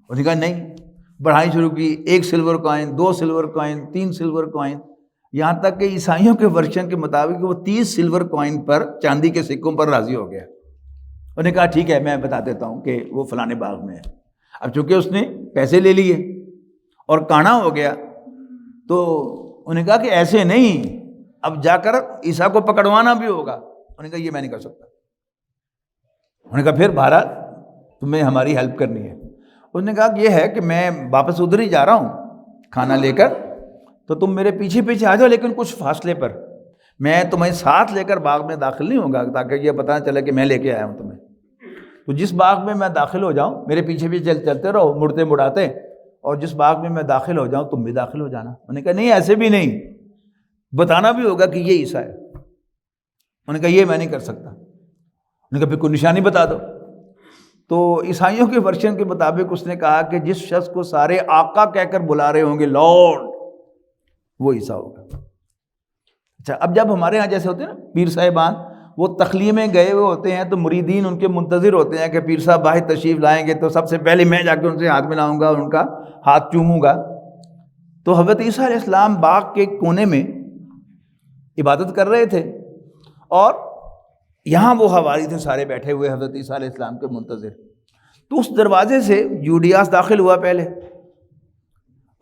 اس نے کہا نہیں، بڑھائی شروع کی، 1 silver coin, 2 silver coin, 3 silver coin, یہاں تک کہ عیسائیوں کے ورژن کے مطابق وہ 30 سلور کوائن پر، چاندی کے سکوں پر راضی ہو گیا۔ انہوں نے کہا ٹھیک ہے، میں بتا دیتا ہوں کہ وہ فلانے باغ میں ہے۔ اب چونکہ اس نے پیسے لے لیے اور کانا ہو گیا تو انہوں نے کہا کہ ایسے نہیں، اب جا کر عیسیٰ کو پکڑوانا بھی ہوگا۔ انہوں نے کہا یہ میں نہیں کر سکتا۔ انہوں نے کہا پھر بہرحال تمہیں ہماری ہیلپ کرنی ہے۔ اس نے کہا کہ یہ ہے کہ میں واپس ادھر ہی جا رہا ہوں کھانا لے کر، تو تم میرے پیچھے پیچھے آ جاؤ، لیکن کچھ فاصلے پر، میں تمہیں ساتھ لے کر باغ میں داخل نہیں ہوں گا تاکہ یہ پتہ نہ چلے کہ میں لے کے آیا ہوں تمہیں۔ تو جس باغ میں میں داخل ہو جاؤں میرے پیچھے بھی چلتے رہو، مڑتے مڑاتے، اور جس باغ میں میں داخل ہو جاؤں تم بھی داخل ہو جانا۔ انہوں نے کہا نہیں ایسے بھی نہیں، بتانا بھی ہوگا کہ یہ عیسیٰ ہے۔ انہوں نے کہا یہ میں نہیں کر سکتا۔ انہوں نے کہا پھر کوئی نشانی بتا دو۔ تو عیسائیوں کے ورژن کے مطابق اس نے کہا کہ جس شخص کو سارے آقا کہہ کر بلا رہے ہوں گے، لارڈ، وہ عیسیٰ ہوگا۔ اچھا، اب جب ہمارے ہاں جیسے ہوتے ہیں نا پیر صاحبان، وہ تخلیے میں گئے ہوئے ہوتے ہیں تو مریدین ان کے منتظر ہوتے ہیں کہ پیر صاحب باہر تشریف لائیں گے تو سب سے پہلے میں جا کے ان سے ہاتھ ملاؤں گا، ان کا ہاتھ چوموں گا۔ تو حضرت عیسیٰ علیہ السلام باغ کے کونے میں عبادت کر رہے تھے، اور یہاں وہ حواری تھے سارے بیٹھے ہوئے حضرت عیسیٰ علیہ السلام کے منتظر۔ تو اس دروازے سے یوڈیاس داخل ہوا پہلے،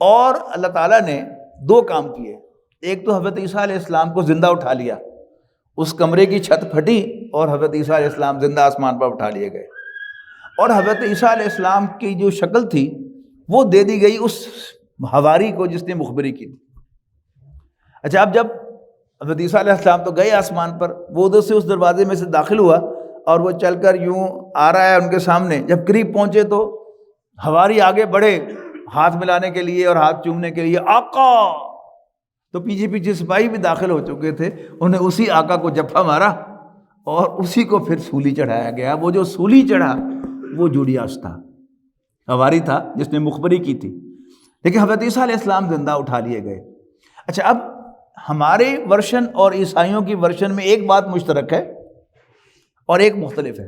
اور اللہ تعالیٰ نے 2 کام کیے۔ ایک تو حضرت عیسیٰ علیہ السلام کو زندہ اٹھا لیا، اس کمرے کی چھت پھٹی اور حضرت عیسیٰ علیہ السلام زندہ آسمان پر اٹھا لیے گئے، اور حضرت عیسیٰ علیہ السلام کی جو شکل تھی وہ دے دی گئی اس حواری کو جس نے مخبری کی۔ اچھا، اب جب حضرت عیسیٰ علیہ السلام تو گئے آسمان پر، وہ ادھر سے اس دروازے میں سے داخل ہوا اور وہ چل کر یوں آ رہا ہے ان کے سامنے۔ جب قریب پہنچے تو حواری آگے بڑھے ہاتھ ملانے کے لیے اور ہاتھ چومنے کے لیے، آقا! تو پیچھے پیچھے سپاہی بھی داخل ہو چکے تھے، انہیں اسی آقا کو جپھا مارا اور اسی کو پھر سولی چڑھایا گیا۔ وہ جو سولی چڑھا وہ جوڈیاس تھا، حواری تھا جس نے مخبری کی تھی، لیکن حضرت عیسیٰ علیہ السلام زندہ اٹھا لیے گئے۔ اچھا، اب ہمارے ورشن اور عیسائیوں کی ورشن میں ایک بات مشترک ہے اور ایک مختلف ہے۔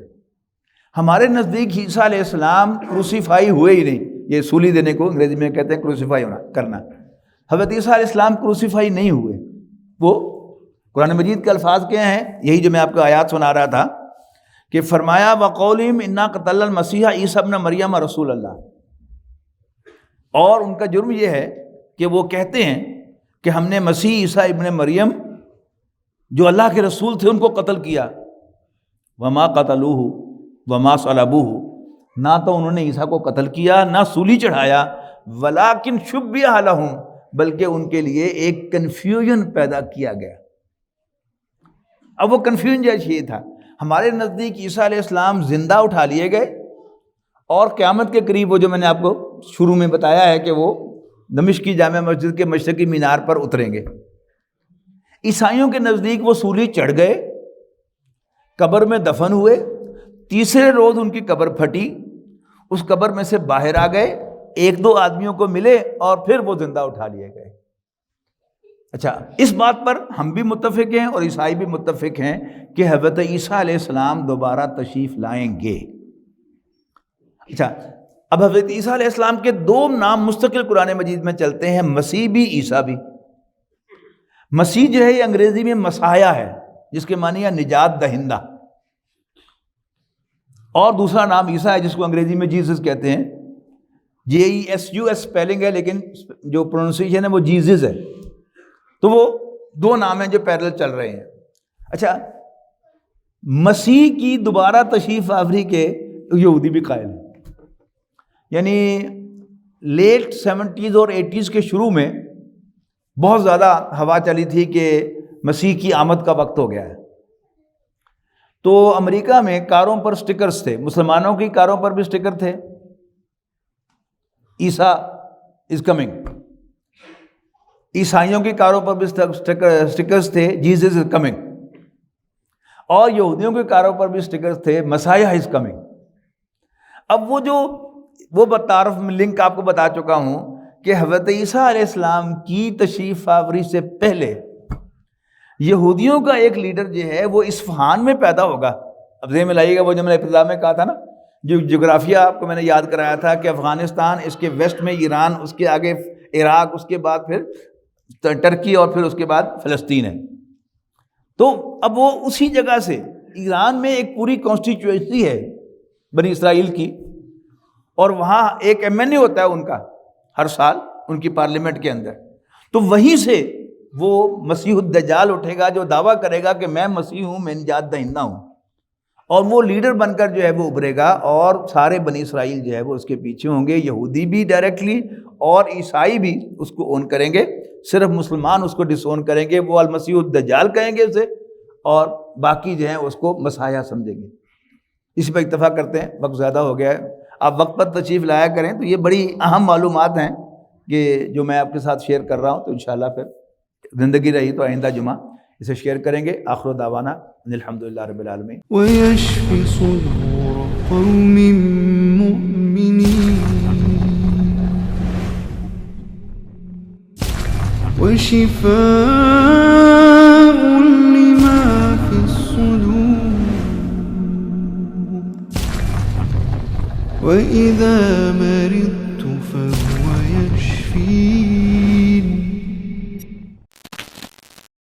ہمارے نزدیک عیسیٰ علیہ السلام کروسیفائی ہوئے ہی نہیں، یہ سولی دینے کو انگریزی میں کہتے ہیں کروسیفائی ہونا کرنا۔ حضرت عیسیٰ علیہ السلام کروسیفائی نہیں ہوئے۔ وہ قرآن مجید کے الفاظ کیا ہیں؟ یہی جو میں آپ کو آیات سنا رہا تھا کہ فرمایا وَقَوْلِهِمْ إِنَّا قَتَلْنَا الْمَسِيحَ عِيسَى ابْنَ مَرْيَمَ رسول اللہ، اور ان کا جرم یہ ہے کہ وہ کہتے ہیں کہ ہم نے مسیح عیسیٰ ابن مریم جو اللہ کے رسول تھے ان کو قتل کیا۔ وما قتلوہ وما صلبوہ، نہ تو انہوں نے عیسیٰ کو قتل کیا نہ سولی چڑھایا، ولیکن شبہ لہم، بلکہ ان کے لیے ایک کنفیوژن پیدا کیا گیا۔ اب وہ کنفیوژن جیسے یہ تھا، ہمارے نزدیک عیسیٰ علیہ السلام زندہ اٹھا لیے گئے اور قیامت کے قریب وہ جو میں نے آپ کو شروع میں بتایا ہے کہ وہ دمشق کی جامع مسجد کے مشرقی مینار پر اتریں گے۔ عیسائیوں کے نزدیک وہ سولی چڑھ گئے، قبر میں دفن ہوئے، تیسرے روز ان کی قبر پھٹی، اس قبر میں سے باہر آ گئے، 1-2 آدمیوں کو ملے اور پھر وہ زندہ اٹھا لیے گئے۔ اچھا، اس بات پر ہم بھی متفق ہیں اور عیسائی بھی متفق ہیں کہ حضرت عیسیٰ علیہ السلام دوبارہ تشریف لائیں گے۔ اچھا، اب حضرت عیسیٰ علیہ السلام کے دو نام مستقل قرآن مجید میں چلتے ہیں، مسیح بھی عیسیٰ بھی۔ مسیح جو ہے یہ انگریزی میں مسایہ ہے، جس کے معنی ہے نجات دہندہ، اور دوسرا نام عیسیٰ ہے جس کو انگریزی میں جیزس کہتے ہیں، JESUS اسپیلنگ ہے لیکن جو پروننسیشن ہے وہ جیزس ہے۔ تو وہ دو نام ہیں جو پیرلل چل رہے ہیں۔ اچھا، مسیح کی دوبارہ تشریف آوری کے یہودی بھی قائل ہیں، یعنی لیٹ 70s اور 80s کے شروع میں بہت زیادہ ہوا چلی تھی کہ مسیح کی آمد کا وقت ہو گیا ہے، تو امریکہ میں کاروں پر سٹکرز تھے، مسلمانوں کی کاروں پر بھی سٹکر تھے، عیسیٰ از کمنگ، عیسائیوں کی کاروں پر بھی سٹکرز تھے، جیزس از کمنگ، اور یہودیوں کی کاروں پر بھی سٹکرز تھے، مسیح از کمنگ۔ اب وہ تعارف لنک آپ کو بتا چکا ہوں کہ حضرت عیسیٰ علیہ السلام کی تشریف آوری سے پہلے یہودیوں کا ایک لیڈر جو ہے وہ اصفہان میں پیدا ہوگا۔ اب ذہن میں لائیے گا وہ جو میں نے ابتدا میں کہا تھا نا، جو جغرافیہ آپ کو میں نے یاد کرایا تھا کہ افغانستان، اس کے ویسٹ میں ایران، اس کے آگے عراق، اس کے بعد پھر ٹرکی، اور پھر اس کے بعد فلسطین ہے۔ تو اب وہ اسی جگہ سے، ایران میں ایک پوری کانسٹیچوئنسی ہے بنی اسرائیل کی، اور وہاں ایک MNA ہوتا ہے ان کا ہر سال ان کی پارلیمنٹ کے اندر، تو وہیں سے وہ مسیح الدجال اٹھے گا جو دعویٰ کرے گا کہ میں مسیح ہوں، میں نجات دہندہ ہوں، اور وہ لیڈر بن کر جو ہے وہ ابھرے گا، اور سارے بنی اسرائیل جو ہے وہ اس کے پیچھے ہوں گے، یہودی بھی ڈائریکٹلی اور عیسائی بھی اس کو اون کریں گے، صرف مسلمان اس کو ڈس اون کریں گے، وہ المسیح الدجال کہیں گے اسے، اور باقی جو ہیں اس کو مسیح سمجھیں گے۔ اسی پر اکتفا کرتے ہیں، وقت زیادہ ہو گیا ہے، آپ وقت پر تشریف لایا کریں۔ تو یہ بڑی اہم معلومات ہیں کہ جو میں آپ کے ساتھ شیئر کر رہا ہوں، تو انشاءاللہ پھر زندگی رہی تو آئندہ جمعہ اسے شیئر کریں گے۔ آخر دعوانا ان الحمدللہ رب العالمین۔ وَيَشْفِ صُدُورَ قَوْمٍ مُّؤْمِنِينَ وَشِفَاءٌ لِّمَا فِي الصُّدُورِ وَإِذَا مَرِضْتُ فَهُوَ يَشْفِينِ